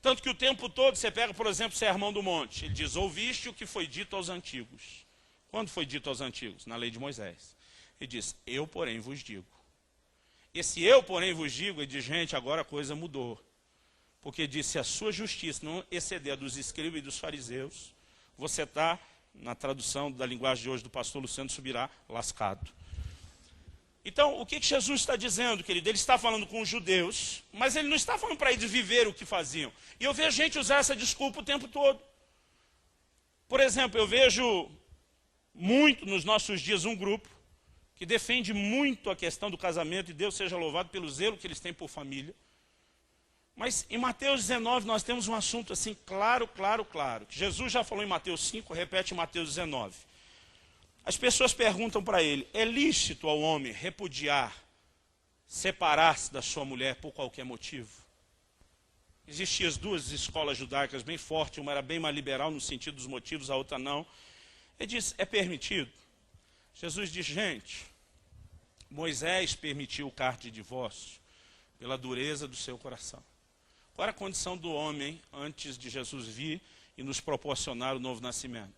Tanto que o tempo todo, você pega, por exemplo, o Sermão do Monte. Ele diz, ouviste o que foi dito aos antigos. Quando foi dito aos antigos? Na lei de Moisés. Ele diz, eu, porém, vos digo. Esse eu, porém, vos digo, ele diz, gente, agora a coisa mudou. Porque diz, se a sua justiça não exceder a dos escribas e dos fariseus, você está, na tradução da linguagem de hoje do pastor Luciano Subirá, lascado. Então, o que Jesus está dizendo, querido? Ele está falando com os judeus, mas ele não está falando para eles viver o que faziam. E eu vejo gente usar essa desculpa o tempo todo. Por exemplo, eu vejo muito nos nossos dias um grupo que defende muito a questão do casamento, e Deus seja louvado pelo zelo que eles têm por família. Mas em Mateus 19 nós temos um assunto assim claro, que Jesus já falou em Mateus 5, repete em Mateus 19. As pessoas perguntam para ele, é lícito ao homem repudiar, separar-se da sua mulher por qualquer motivo? Existiam as duas escolas judaicas bem fortes, uma era bem mais liberal no sentido dos motivos, a outra não. Ele diz, é permitido? Jesus diz, gente, Moisés permitiu o carta de divórcio pela dureza do seu coração. Qual era a condição do homem antes de Jesus vir e nos proporcionar o novo nascimento?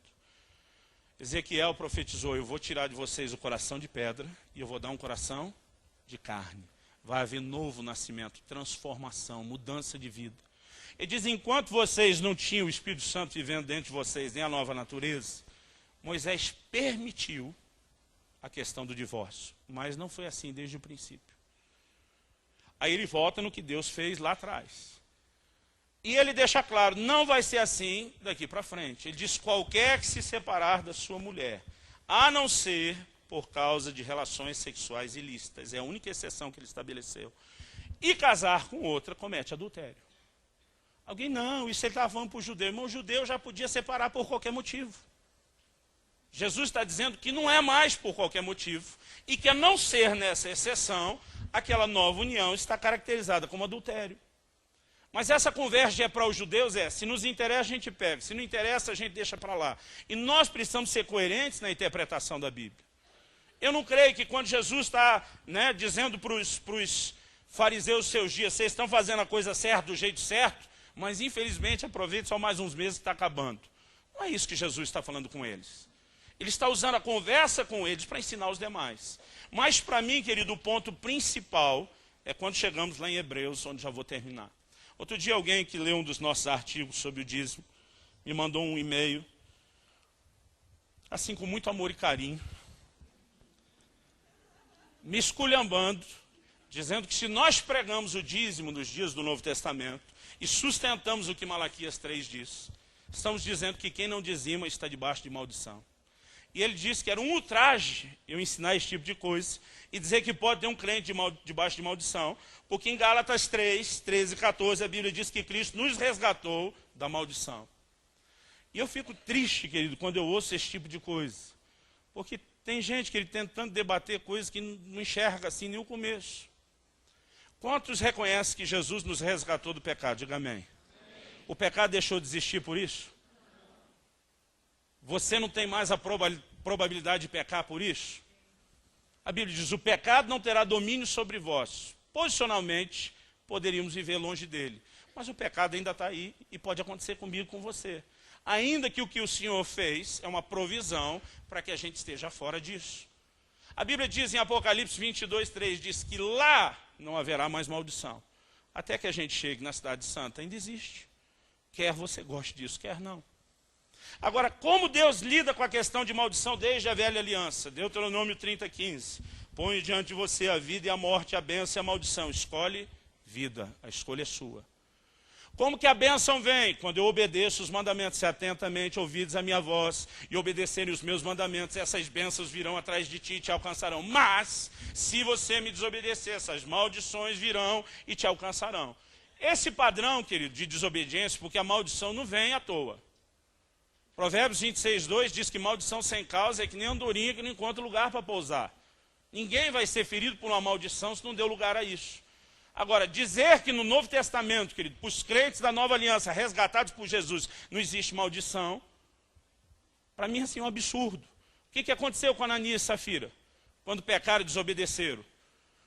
Ezequiel profetizou, eu vou tirar de vocês o coração de pedra e eu vou dar um coração de carne. Vai haver novo nascimento, transformação, mudança de vida. Ele diz, enquanto vocês não tinham o Espírito Santo vivendo dentro de vocês, nem a nova natureza, Moisés permitiu a questão do divórcio, mas não foi assim desde o princípio. Aí ele volta no que Deus fez lá atrás. E ele deixa claro, não vai ser assim daqui para frente. Ele diz, qualquer que se separar da sua mulher, a não ser por causa de relações sexuais ilícitas, é a única exceção que ele estabeleceu, e casar com outra, comete adultério. Alguém, não, isso ele estava falando para o judeu. Mas o judeu já podia separar por qualquer motivo. Jesus está dizendo que não é mais por qualquer motivo, e que a não ser nessa exceção, aquela nova união está caracterizada como adultério. Mas essa conversa para os judeus se nos interessa a gente pega, se não interessa a gente deixa para lá. E nós precisamos ser coerentes na interpretação da Bíblia. Eu não creio que quando Jesus está dizendo para os fariseus dos seus dias, vocês estão fazendo a coisa certa, do jeito certo, mas infelizmente aproveite só mais uns meses que está acabando. Não é isso que Jesus está falando com eles. Ele está usando a conversa com eles para ensinar os demais. Mas para mim, querido, o ponto principal é quando chegamos lá em Hebreus, onde já vou terminar. Outro dia alguém que leu um dos nossos artigos sobre o dízimo, me mandou um e-mail, assim com muito amor e carinho, me esculhambando, dizendo que se nós pregamos o dízimo nos dias do Novo Testamento e sustentamos o que Malaquias 3 diz, estamos dizendo que quem não dizima está debaixo de maldição. E ele disse que era um ultraje eu ensinar esse tipo de coisa e dizer que pode ter um crente debaixo de maldição, porque em Gálatas 3, 13 e 14 a Bíblia diz que Cristo nos resgatou da maldição. E eu fico triste, querido, quando eu ouço esse tipo de coisa. Porque tem gente que ele tentando debater coisas que não enxerga assim nem o começo. Quantos reconhecem que Jesus nos resgatou do pecado? Diga amém. O pecado deixou de existir por isso? Você não tem mais a probabilidade de pecar por isso? A Bíblia diz, o pecado não terá domínio sobre vós. Posicionalmente, poderíamos viver longe dele. Mas o pecado ainda está aí e pode acontecer comigo e com você. Ainda que o que o Senhor fez é uma provisão para que a gente esteja fora disso. A Bíblia diz em Apocalipse 22, 3, diz que lá não haverá mais maldição. Até que a gente chegue na cidade santa, ainda existe. Quer você goste disso, quer não. Agora, como Deus lida com a questão de maldição desde a velha aliança? Deuteronômio 30, 15. Põe diante de você a vida e a morte, a bênção e a maldição. Escolhe vida, a escolha é sua. Como que a bênção vem? Quando eu obedeço os mandamentos, se atentamente ouvides a minha voz e obedecerem os meus mandamentos, essas bênçãos virão atrás de ti e te alcançarão. Mas, se você me desobedecer, essas maldições virão e te alcançarão. Esse padrão, querido, de desobediência, porque a maldição não vem à toa. Provérbios 26, 2 diz que maldição sem causa é que nem andorinha que não encontra lugar para pousar. Ninguém vai ser ferido por uma maldição se não deu lugar a isso. Agora, dizer que no Novo Testamento, querido, para os crentes da Nova Aliança, resgatados por Jesus, não existe maldição, para mim assim, é um absurdo. O que aconteceu com Ananias e Safira? Quando pecaram e desobedeceram?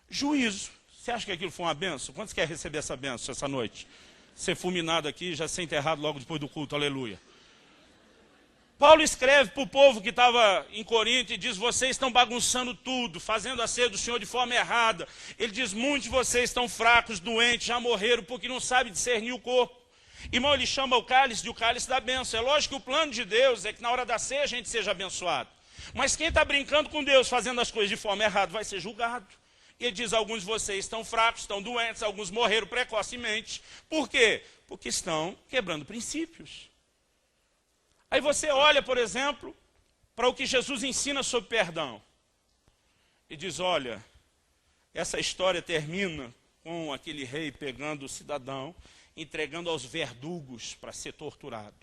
Juízo. Você acha que aquilo foi uma benção? Quantos querem receber essa benção essa noite? Ser fulminado aqui e já ser enterrado logo depois do culto, aleluia. Paulo escreve para o povo que estava em Corinto e diz, vocês estão bagunçando tudo, fazendo a ceia do Senhor de forma errada. Ele diz, muitos de vocês estão fracos, doentes, já morreram, porque não sabem discernir o corpo. Irmão, ele chama o cálice de o cálice da bênção. É lógico que o plano de Deus é que na hora da ceia a gente seja abençoado. Mas quem está brincando com Deus, fazendo as coisas de forma errada, vai ser julgado. E ele diz, alguns de vocês estão fracos, estão doentes, alguns morreram precocemente. Por quê? Porque estão quebrando princípios. Aí você olha, por exemplo, para o que Jesus ensina sobre perdão. E diz, olha, essa história termina com aquele rei pegando o cidadão, entregando aos verdugos para ser torturado.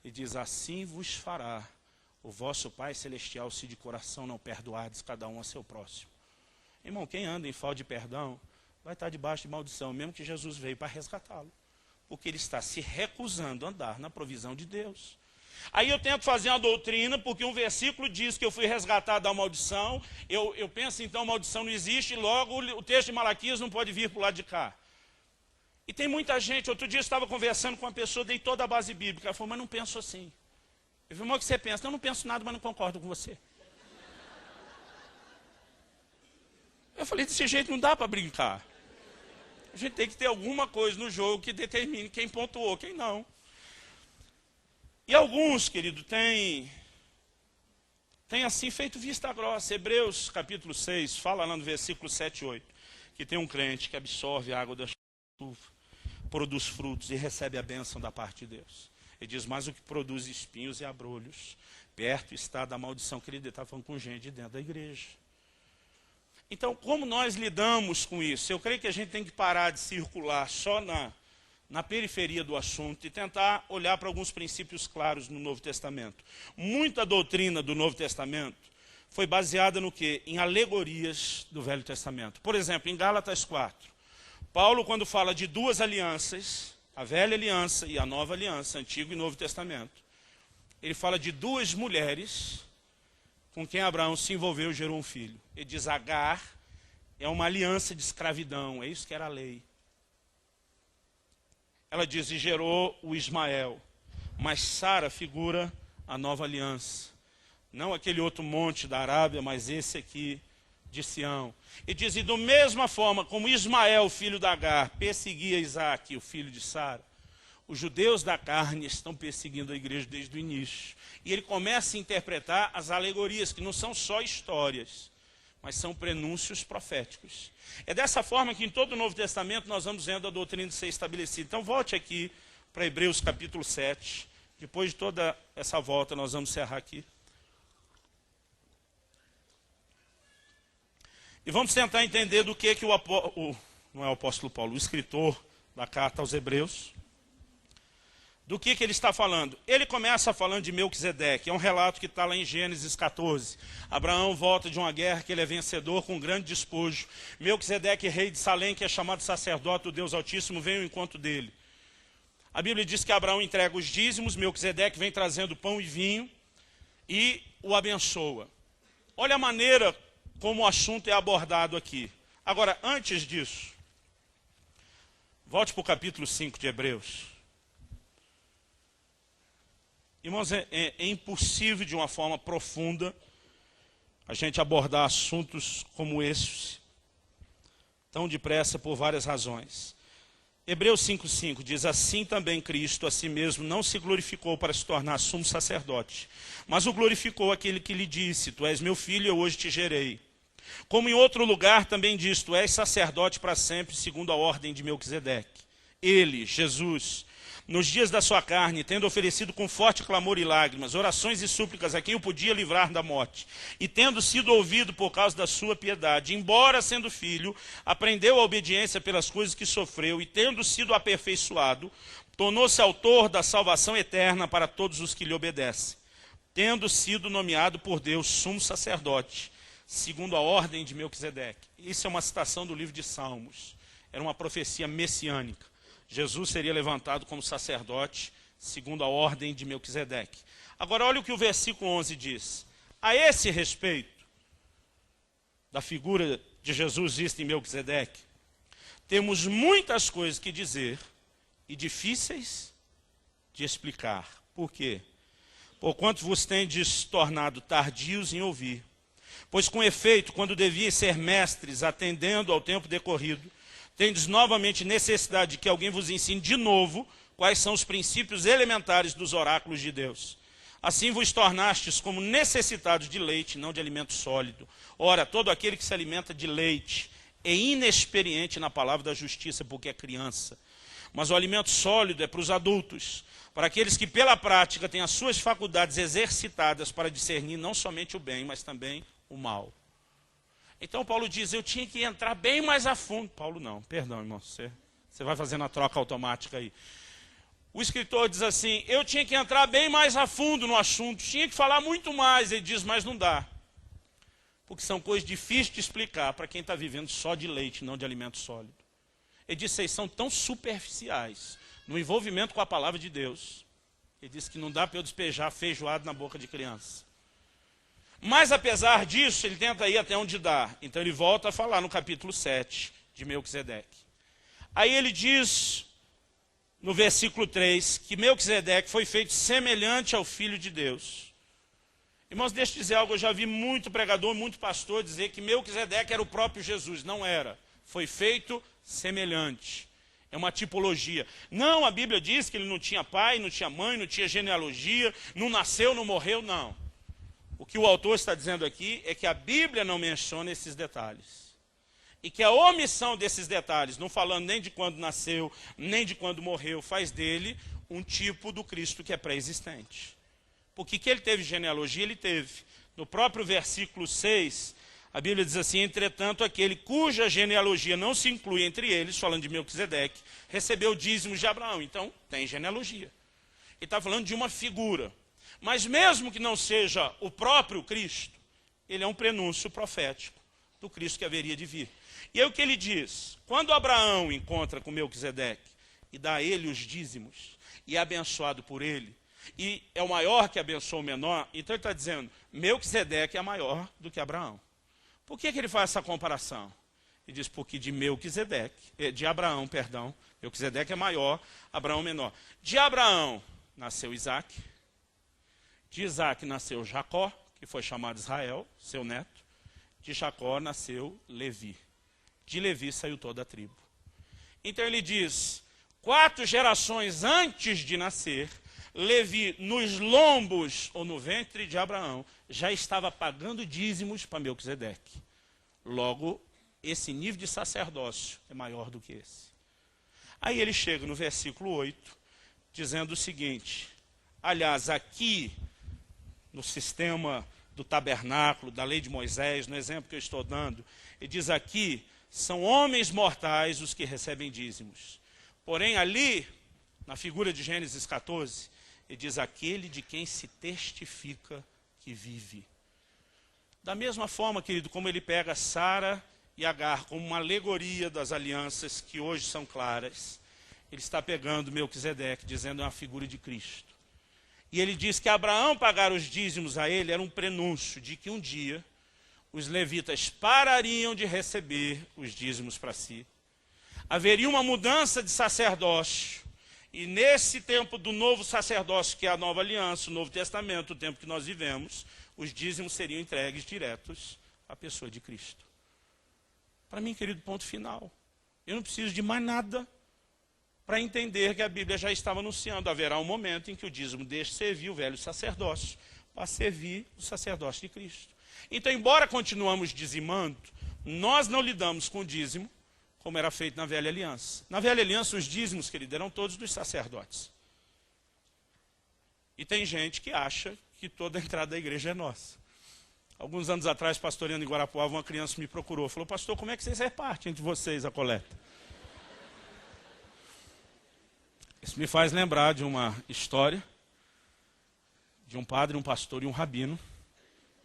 E diz, assim vos fará o vosso Pai Celestial, se de coração não perdoardes cada um a seu próximo. Irmão, quem anda em falta de perdão, vai estar debaixo de maldição, mesmo que Jesus veio para resgatá-lo. Porque ele está se recusando a andar na provisão de Deus. Aí eu tento fazer uma doutrina, porque um versículo diz que eu fui resgatado da maldição, eu penso então a maldição não existe, logo o texto de Malaquias não pode vir para o lado de cá. E tem muita gente, outro dia eu estava conversando com uma pessoa, dei toda a base bíblica, ela falou, mas não penso assim. Eu falei, mas o que você pensa? Não, não penso nada, mas não concordo com você. Eu falei, desse jeito não dá para brincar. A gente tem que ter alguma coisa no jogo que determine quem pontuou, quem não. E alguns, querido, têm assim feito vista grossa. Hebreus capítulo 6, fala lá no versículo 7 e 8, que tem um crente que absorve a água da chuva, produz frutos e recebe a bênção da parte de Deus. Ele diz, mas o que produz espinhos e abrolhos, perto está da maldição. Querido, ele está falando com gente de dentro da igreja. Então, como nós lidamos com isso? Eu creio que a gente tem que parar de circular só na periferia do assunto e tentar olhar para alguns princípios claros no Novo Testamento. Muita doutrina do Novo Testamento foi baseada no quê? Em alegorias do Velho Testamento. Por exemplo, em Gálatas 4, Paulo, quando fala de duas alianças, a velha aliança e a nova aliança, Antigo e Novo Testamento, ele fala de duas mulheres com quem Abraão se envolveu e gerou um filho. Ele diz, Agar é uma aliança de escravidão, é isso que era a lei. Ela diz, e gerou o Ismael. Mas Sara figura a nova aliança. Não aquele outro monte da Arábia, mas esse aqui de Sião. E diz, e da mesma forma como Ismael, filho da Agar, perseguia Isaac, o filho de Sara, os judeus da carne estão perseguindo a igreja desde o início. E ele começa a interpretar as alegorias, que não são só histórias, mas são prenúncios proféticos. É dessa forma que em todo o Novo Testamento nós vamos vendo a doutrina de ser estabelecida. Então volte aqui para Hebreus capítulo 7. Depois de toda essa volta nós vamos encerrar aqui. E vamos tentar entender do que não é o apóstolo Paulo, o escritor da carta aos Hebreus, Do que ele está falando? Ele começa falando de Melquisedeque, é um relato que está lá em Gênesis 14. Abraão volta de uma guerra que ele é vencedor com um grande despojo. Melquisedeque, rei de Salém, que é chamado sacerdote do Deus Altíssimo, vem ao encontro dele. A Bíblia diz que Abraão entrega os dízimos, Melquisedeque vem trazendo pão e vinho e o abençoa. Olha a maneira como o assunto é abordado aqui. Agora, antes disso, volte para o capítulo 5 de Hebreus. Irmãos, é impossível de uma forma profunda a gente abordar assuntos como esses tão depressa por várias razões. Hebreus 5,5 diz: assim também Cristo a si mesmo não se glorificou para se tornar sumo sacerdote, mas o glorificou aquele que lhe disse: tu és meu filho, eu hoje te gerei. Como em outro lugar também diz: tu és sacerdote para sempre, segundo a ordem de Melquisedeque. Ele, Jesus, nos dias da sua carne, tendo oferecido com forte clamor e lágrimas, orações e súplicas a quem o podia livrar da morte, e tendo sido ouvido por causa da sua piedade, embora sendo filho, aprendeu a obediência pelas coisas que sofreu, e tendo sido aperfeiçoado, tornou-se autor da salvação eterna para todos os que lhe obedecem, tendo sido nomeado por Deus sumo sacerdote, segundo a ordem de Melquisedeque. Isso é uma citação do livro de Salmos. Era uma profecia messiânica. Jesus seria levantado como sacerdote, segundo a ordem de Melquisedeque. Agora, olha o que o versículo 11 diz. A esse respeito, da figura de Jesus vista em Melquisedeque, temos muitas coisas que dizer e difíceis de explicar. Por quê? Porquanto vos tendes tornado tardios em ouvir. Pois com efeito, quando deviam ser mestres, atendendo ao tempo decorrido, tendes novamente necessidade de que alguém vos ensine de novo quais são os princípios elementares dos oráculos de Deus. Assim vos tornastes como necessitados de leite, não de alimento sólido. Ora, todo aquele que se alimenta de leite é inexperiente na palavra da justiça, porque é criança. Mas o alimento sólido é para os adultos, para aqueles que pela prática têm as suas faculdades exercitadas para discernir não somente o bem, mas também o mal. Então Paulo diz: eu tinha que entrar bem mais a fundo. Paulo não, perdão, irmão, você vai fazendo a troca automática aí. O escritor diz assim: eu tinha que entrar bem mais a fundo no assunto, tinha que falar muito mais. Ele diz: mas não dá. Porque são coisas difíceis de explicar para quem está vivendo só de leite, não de alimento sólido. Ele diz: vocês são tão superficiais no envolvimento com a palavra de Deus. Ele diz que não dá para eu despejar feijoada na boca de criança. Mas apesar disso, ele tenta ir até onde dá. Então ele volta a falar no capítulo 7 de Melquisedeque. Aí ele diz, no versículo 3, que Melquisedeque foi feito semelhante ao Filho de Deus. Irmãos, deixa eu dizer algo, eu já vi muito pregador, muito pastor dizer que Melquisedeque era o próprio Jesus. Não era. Foi feito semelhante. É uma tipologia. Não, a Bíblia diz que ele não tinha pai, não tinha mãe, não tinha genealogia, não nasceu, não morreu, não. O que o autor está dizendo aqui é que a Bíblia não menciona esses detalhes. E que a omissão desses detalhes, não falando nem de quando nasceu, nem de quando morreu, faz dele um tipo do Cristo que é pré-existente. Porque que ele teve genealogia, ele teve. No próprio versículo 6, a Bíblia diz assim: entretanto, aquele cuja genealogia não se inclui entre eles, falando de Melquisedeque, recebeu dízimos de Abraão. Então, tem genealogia. Ele está falando de uma figura. Mas mesmo que não seja o próprio Cristo, ele é um prenúncio profético do Cristo que haveria de vir. E é o que ele diz: quando Abraão encontra com Melquisedeque e dá a ele os dízimos, e é abençoado por ele, e é o maior que abençoa o menor, então ele está dizendo, Melquisedeque é maior do que Abraão. Por que ele faz essa comparação? Ele diz, porque de Abraão, Melquisedeque é maior, Abraão menor. De Abraão nasceu Isaac. De Isaac nasceu Jacó, que foi chamado Israel, seu neto. De Jacó nasceu Levi. De Levi saiu toda a tribo. Então ele diz, 4 gerações antes de nascer, Levi, nos lombos ou no ventre de Abraão, já estava pagando dízimos para Melquisedeque. Logo, esse nível de sacerdócio é maior do que esse. Aí ele chega no versículo 8, dizendo o seguinte: aliás, aqui, no sistema do tabernáculo, da lei de Moisés, no exemplo que eu estou dando, ele diz aqui, são homens mortais os que recebem dízimos. Porém, ali, Na figura de Gênesis 14, ele diz, aquele de quem se testifica que vive. Da mesma forma, querido, como ele pega Sara e Agar como uma alegoria das alianças que hoje são claras, ele está pegando Melquisedeque, dizendo é uma figura de Cristo. E ele diz que Abraão pagar os dízimos a ele era um prenúncio de que um dia os levitas parariam de receber os dízimos para si. Haveria uma mudança de sacerdócio. E nesse tempo do novo sacerdócio, que é a nova aliança, o Novo Testamento, o tempo que nós vivemos, os dízimos seriam entregues diretos à pessoa de Cristo. Para mim, querido, ponto final. Eu não preciso de mais nada para entender que a Bíblia já estava anunciando. Haverá um momento em que o dízimo deixe de servir o velho sacerdócio para servir o sacerdócio de Cristo. Então, embora continuamos dizimando, nós não lidamos com o dízimo como era feito na velha aliança. Na velha aliança, os dízimos, querido, eram todos dos sacerdotes. E tem gente que acha que toda a entrada da igreja é nossa. Alguns anos atrás, pastoreando em Guarapuava, uma criança me procurou. Falou, pastor, como é que vocês repartem entre vocês a coleta? Isso me faz lembrar de uma história de um padre, um pastor e um rabino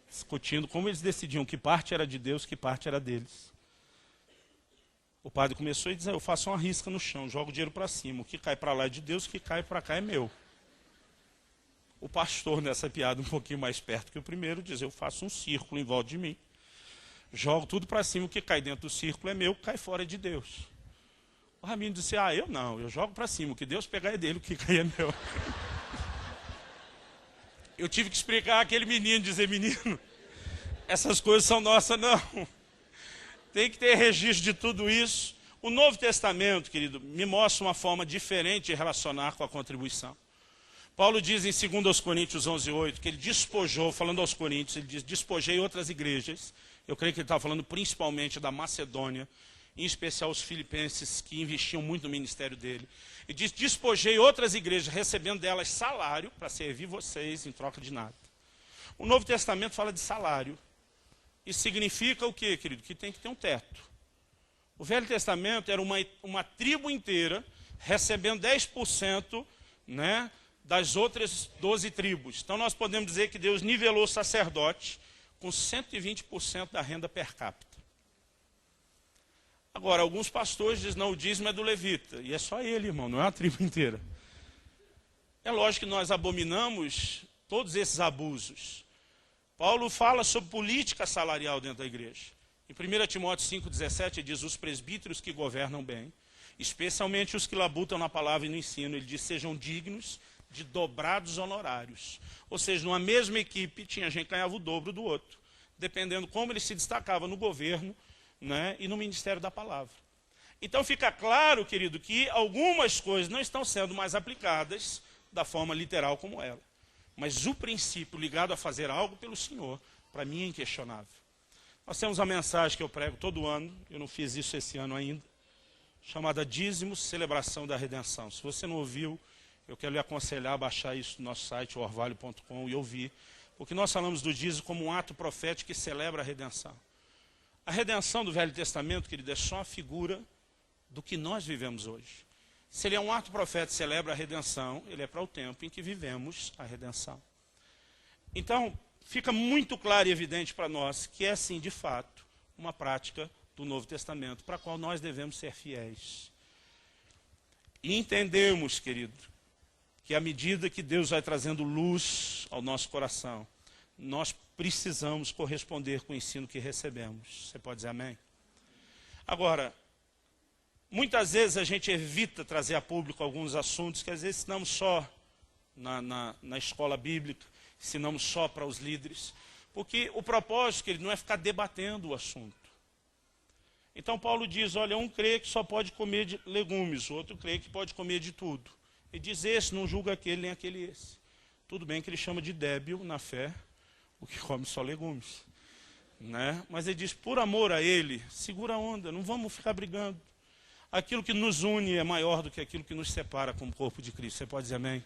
discutindo como eles decidiam que parte era de Deus, que parte era deles. O padre começou a dizer, eu faço uma risca no chão, jogo o dinheiro para cima. O que cai para lá é de Deus, o que cai para cá é meu. O pastor, nessa piada um pouquinho mais perto que o primeiro, diz, eu faço um círculo em volta de mim. Jogo tudo para cima, o que cai dentro do círculo é meu, o que cai fora é de Deus. O rabino disse, eu não, eu jogo para cima, o que Deus pegar é dele, o que cai é meu. Eu tive que explicar àquele menino, dizer, menino, essas coisas são nossas, não. Tem que ter registro de tudo isso. O Novo Testamento, querido, me mostra uma forma diferente de relacionar com a contribuição. Paulo diz em 2 Coríntios 11:8, que ele despojou, falando aos Coríntios, ele diz, despojei outras igrejas. Eu creio que ele estava falando principalmente da Macedônia, em especial os filipenses, que investiam muito no ministério dele. Ele diz, despojei outras igrejas, recebendo delas salário para servir vocês em troca de nada. O Novo Testamento fala de salário. Isso significa o quê, querido? Que tem que ter um teto. O Velho Testamento era uma tribo inteira recebendo 10%, né, das outras 12 tribos. Então nós podemos dizer que Deus nivelou o sacerdote com 120% da renda per capita. Agora, alguns pastores dizem, não, o dízimo é do levita. E é só ele, irmão, não é a tribo inteira. É lógico que nós abominamos todos esses abusos. Paulo fala sobre política salarial dentro da igreja. Em 1 Timóteo 5,17, ele diz, os presbíteros que governam bem, especialmente os que labutam na palavra e no ensino, ele diz, sejam dignos de dobrados honorários. Ou seja, numa mesma equipe, tinha gente que ganhava o dobro do outro, dependendo como ele se destacava no governo, né, e no ministério da palavra. Então fica claro, querido, que algumas coisas não estão sendo mais aplicadas da forma literal como ela. Mas o princípio ligado a fazer algo pelo Senhor, para mim é inquestionável. Nós temos uma mensagem que eu prego todo ano, eu não fiz isso esse ano ainda, chamada Dízimos, Celebração da Redenção. Se você não ouviu, eu quero lhe aconselhar a baixar isso no nosso site, orvalho.com, e ouvir, porque nós falamos do dízimo como um ato profético que celebra a redenção. A redenção do Velho Testamento, querido, é só a figura do que nós vivemos hoje. Se ele é um ato profético que celebra a redenção, ele é para o tempo em que vivemos a redenção. Então, fica muito claro e evidente para nós que é, sim, de fato, uma prática do Novo Testamento, para a qual nós devemos ser fiéis. E entendemos, querido, que à medida que Deus vai trazendo luz ao nosso coração, nós precisamos corresponder com o ensino que recebemos. Você pode dizer amém? Agora, muitas vezes a gente evita trazer a público alguns assuntos que às vezes ensinamos só na escola bíblica, ensinamos só para os líderes, porque o propósito, querido, não é ficar debatendo o assunto. Então Paulo diz, olha, um crê que só pode comer de legumes, o outro crê que pode comer de tudo. Ele diz, esse não julga aquele nem aquele esse. Tudo bem que ele chama de débil na fé, o que come só legumes. Né? Mas ele diz, por amor a ele, segura a onda, não vamos ficar brigando. Aquilo que nos une é maior do que aquilo que nos separa como corpo de Cristo. Você pode dizer amém?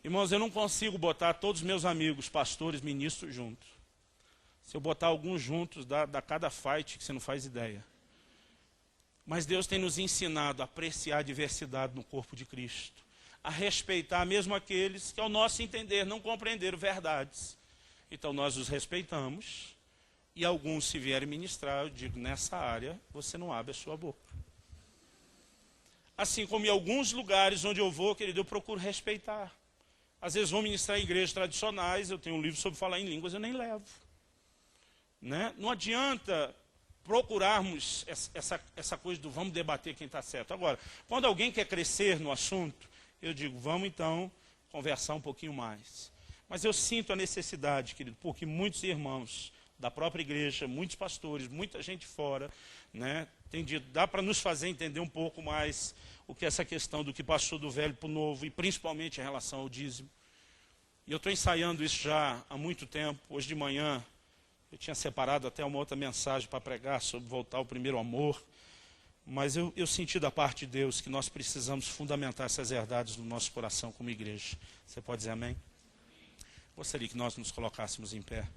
Irmãos, eu não consigo botar todos os meus amigos, pastores, ministros juntos. Se eu botar alguns juntos, dá cada fight que você não faz ideia. Mas Deus tem nos ensinado a apreciar a diversidade no corpo de Cristo. a respeitar mesmo aqueles que, ao nosso entender, não compreenderam verdades. Então nós os respeitamos, e alguns, se vierem ministrar, eu digo, nessa área, você não abre a sua boca. Assim como em alguns lugares onde eu vou, querido, eu procuro respeitar. Às vezes vou ministrar em igrejas tradicionais, eu tenho um livro sobre falar em línguas, eu nem levo. Né? Não adianta procurarmos essa coisa do vamos debater quem está certo. Agora, quando alguém quer crescer no assunto, eu digo, vamos então conversar um pouquinho mais. Mas eu sinto a necessidade, querido, porque muitos irmãos da própria igreja, muitos pastores, muita gente fora, né, tem dito, dá para nos fazer entender um pouco mais o que é essa questão do que passou do velho para o novo, e principalmente em relação ao dízimo. E eu estou ensaiando isso já há muito tempo. Hoje de manhã eu tinha separado até uma outra mensagem para pregar sobre voltar ao primeiro amor, mas eu senti da parte de Deus que nós precisamos fundamentar essas verdades no nosso coração como igreja. Você pode dizer amém? Gostaria que nós nos colocássemos em pé.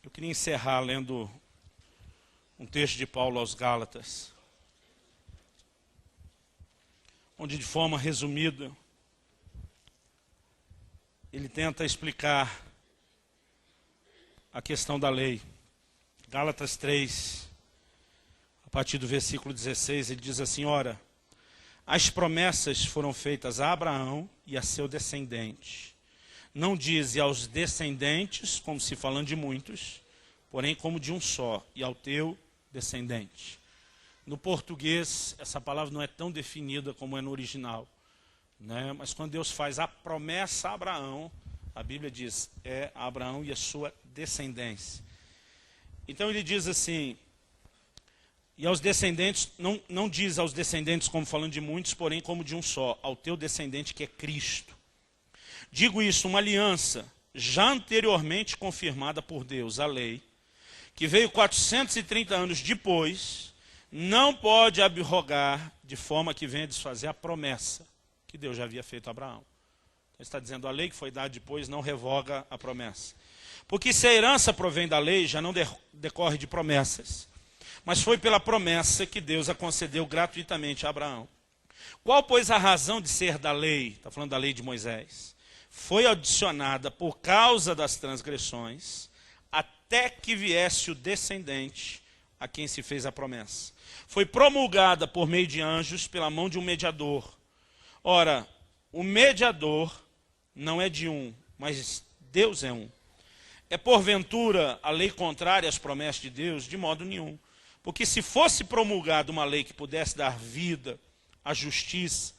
Eu queria encerrar lendo um texto de Paulo aos Gálatas, onde de forma resumida ele tenta explicar a questão da lei. Gálatas 3, a partir do versículo 16, ele diz assim, ora, as promessas foram feitas a Abraão e a seu descendente. Não diz e aos descendentes, como se falando de muitos, porém como de um só, e ao teu descendente. No português, essa palavra não é tão definida como é no original, né? Mas quando Deus faz a promessa a Abraão, a Bíblia diz, é a Abraão e a sua descendência. Então ele diz assim, e aos descendentes, não diz aos descendentes como falando de muitos, porém como de um só, ao teu descendente que é Cristo. Digo isso, uma aliança já anteriormente confirmada por Deus, a lei, que veio 430 anos depois, não pode abrogar de forma que venha desfazer a promessa que Deus já havia feito a Abraão. Então, está dizendo, a lei que foi dada depois não revoga a promessa. Porque se a herança provém da lei, já não decorre de promessas, mas foi pela promessa que Deus a concedeu gratuitamente a Abraão. Qual, pois, a razão de ser da lei? Está falando da lei de Moisés. Foi adicionada por causa das transgressões, até que viesse o descendente a quem se fez a promessa. Foi promulgada por meio de anjos pela mão de um mediador. Ora, o mediador não é de um, mas Deus é um. É porventura a lei contrária às promessas de Deus? De modo nenhum. Porque se fosse promulgada uma lei que pudesse dar vida à justiça,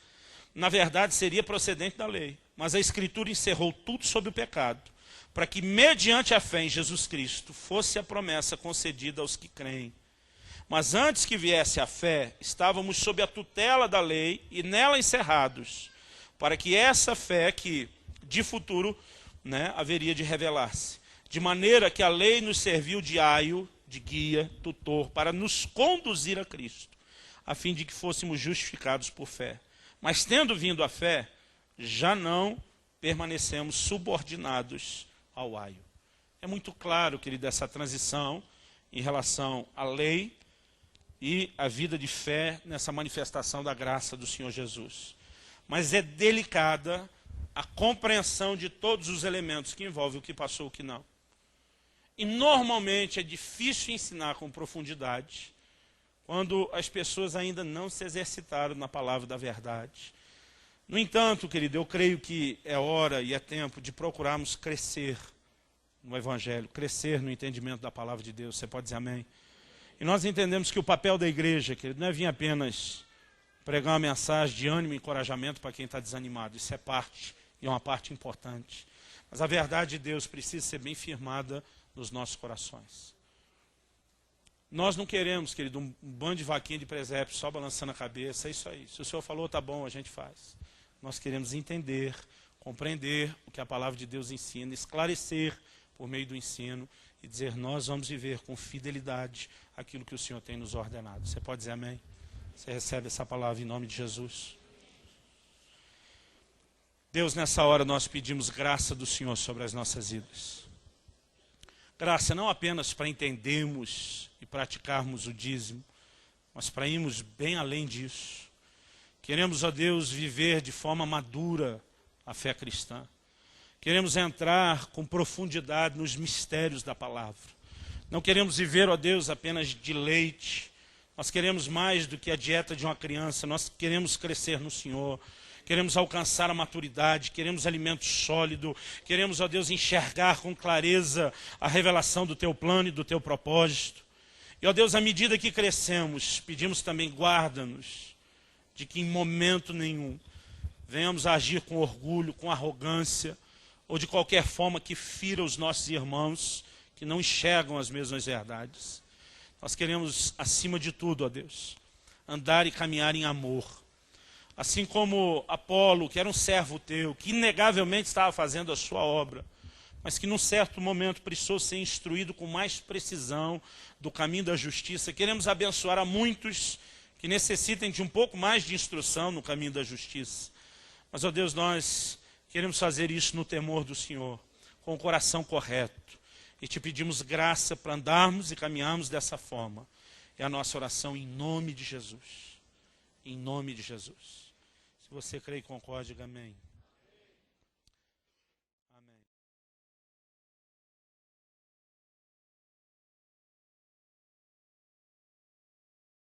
na verdade seria procedente da lei. Mas a Escritura encerrou tudo sob o pecado, para que mediante a fé em Jesus Cristo fosse a promessa concedida aos que creem. Mas antes que viesse a fé, estávamos sob a tutela da lei e nela encerrados, para que essa fé que de futuro, né, haveria de revelar-se. De maneira que a lei nos serviu de aio, de guia, tutor, para nos conduzir a Cristo, a fim de que fôssemos justificados por fé. Mas tendo vindo a fé, já não permanecemos subordinados ao aio. É muito claro, querido, essa transição em relação à lei e a vida de fé nessa manifestação da graça do Senhor Jesus. Mas é delicada a compreensão de todos os elementos que envolvem o que passou e o que não. E normalmente é difícil ensinar com profundidade quando as pessoas ainda não se exercitaram na palavra da verdade. No entanto, querido, eu creio que é hora e é tempo de procurarmos crescer no Evangelho, crescer no entendimento da palavra de Deus. Você pode dizer amém? E nós entendemos que o papel da igreja, querido, não é vir apenas pregar uma mensagem de ânimo e encorajamento para quem está desanimado. Isso é parte, e é uma parte importante. Mas a verdade de Deus precisa ser bem firmada nos nossos corações. Nós não queremos, querido, um bando de vaquinha de presépio só balançando a cabeça, é isso aí. Se o Senhor falou, tá bom, a gente faz. Nós queremos entender, compreender o que a palavra de Deus ensina, esclarecer por meio do ensino e dizer, nós vamos viver com fidelidade aquilo que o Senhor tem nos ordenado. Você pode dizer amém? Você recebe essa palavra em nome de Jesus? Deus, nessa hora nós pedimos graça do Senhor sobre as nossas vidas. Graça não apenas para entendermos e praticarmos o dízimo, mas para irmos bem além disso. Queremos, ó Deus, viver de forma madura a fé cristã. Queremos entrar com profundidade nos mistérios da palavra. Não queremos viver, ó Deus, apenas de leite. Nós queremos mais do que a dieta de uma criança. Nós queremos crescer no Senhor. Queremos alcançar a maturidade, queremos alimento sólido, queremos, ó Deus, enxergar com clareza a revelação do Teu plano e do Teu propósito. E, ó Deus, à medida que crescemos, pedimos também, guarda-nos, de que em momento nenhum venhamos a agir com orgulho, com arrogância, ou de qualquer forma que fira os nossos irmãos que não enxergam as mesmas verdades. Nós queremos, acima de tudo, ó Deus, andar e caminhar em amor. Assim como Apolo, que era um servo teu, que inegavelmente estava fazendo a sua obra, mas que num certo momento precisou ser instruído com mais precisão do caminho da justiça. Queremos abençoar a muitos que necessitem de um pouco mais de instrução no caminho da justiça. Mas, ó Deus, nós queremos fazer isso no temor do Senhor, com o coração correto. E te pedimos graça para andarmos e caminharmos dessa forma. É a nossa oração em nome de Jesus. Em nome de Jesus. Se você crê e concorde, diga amém.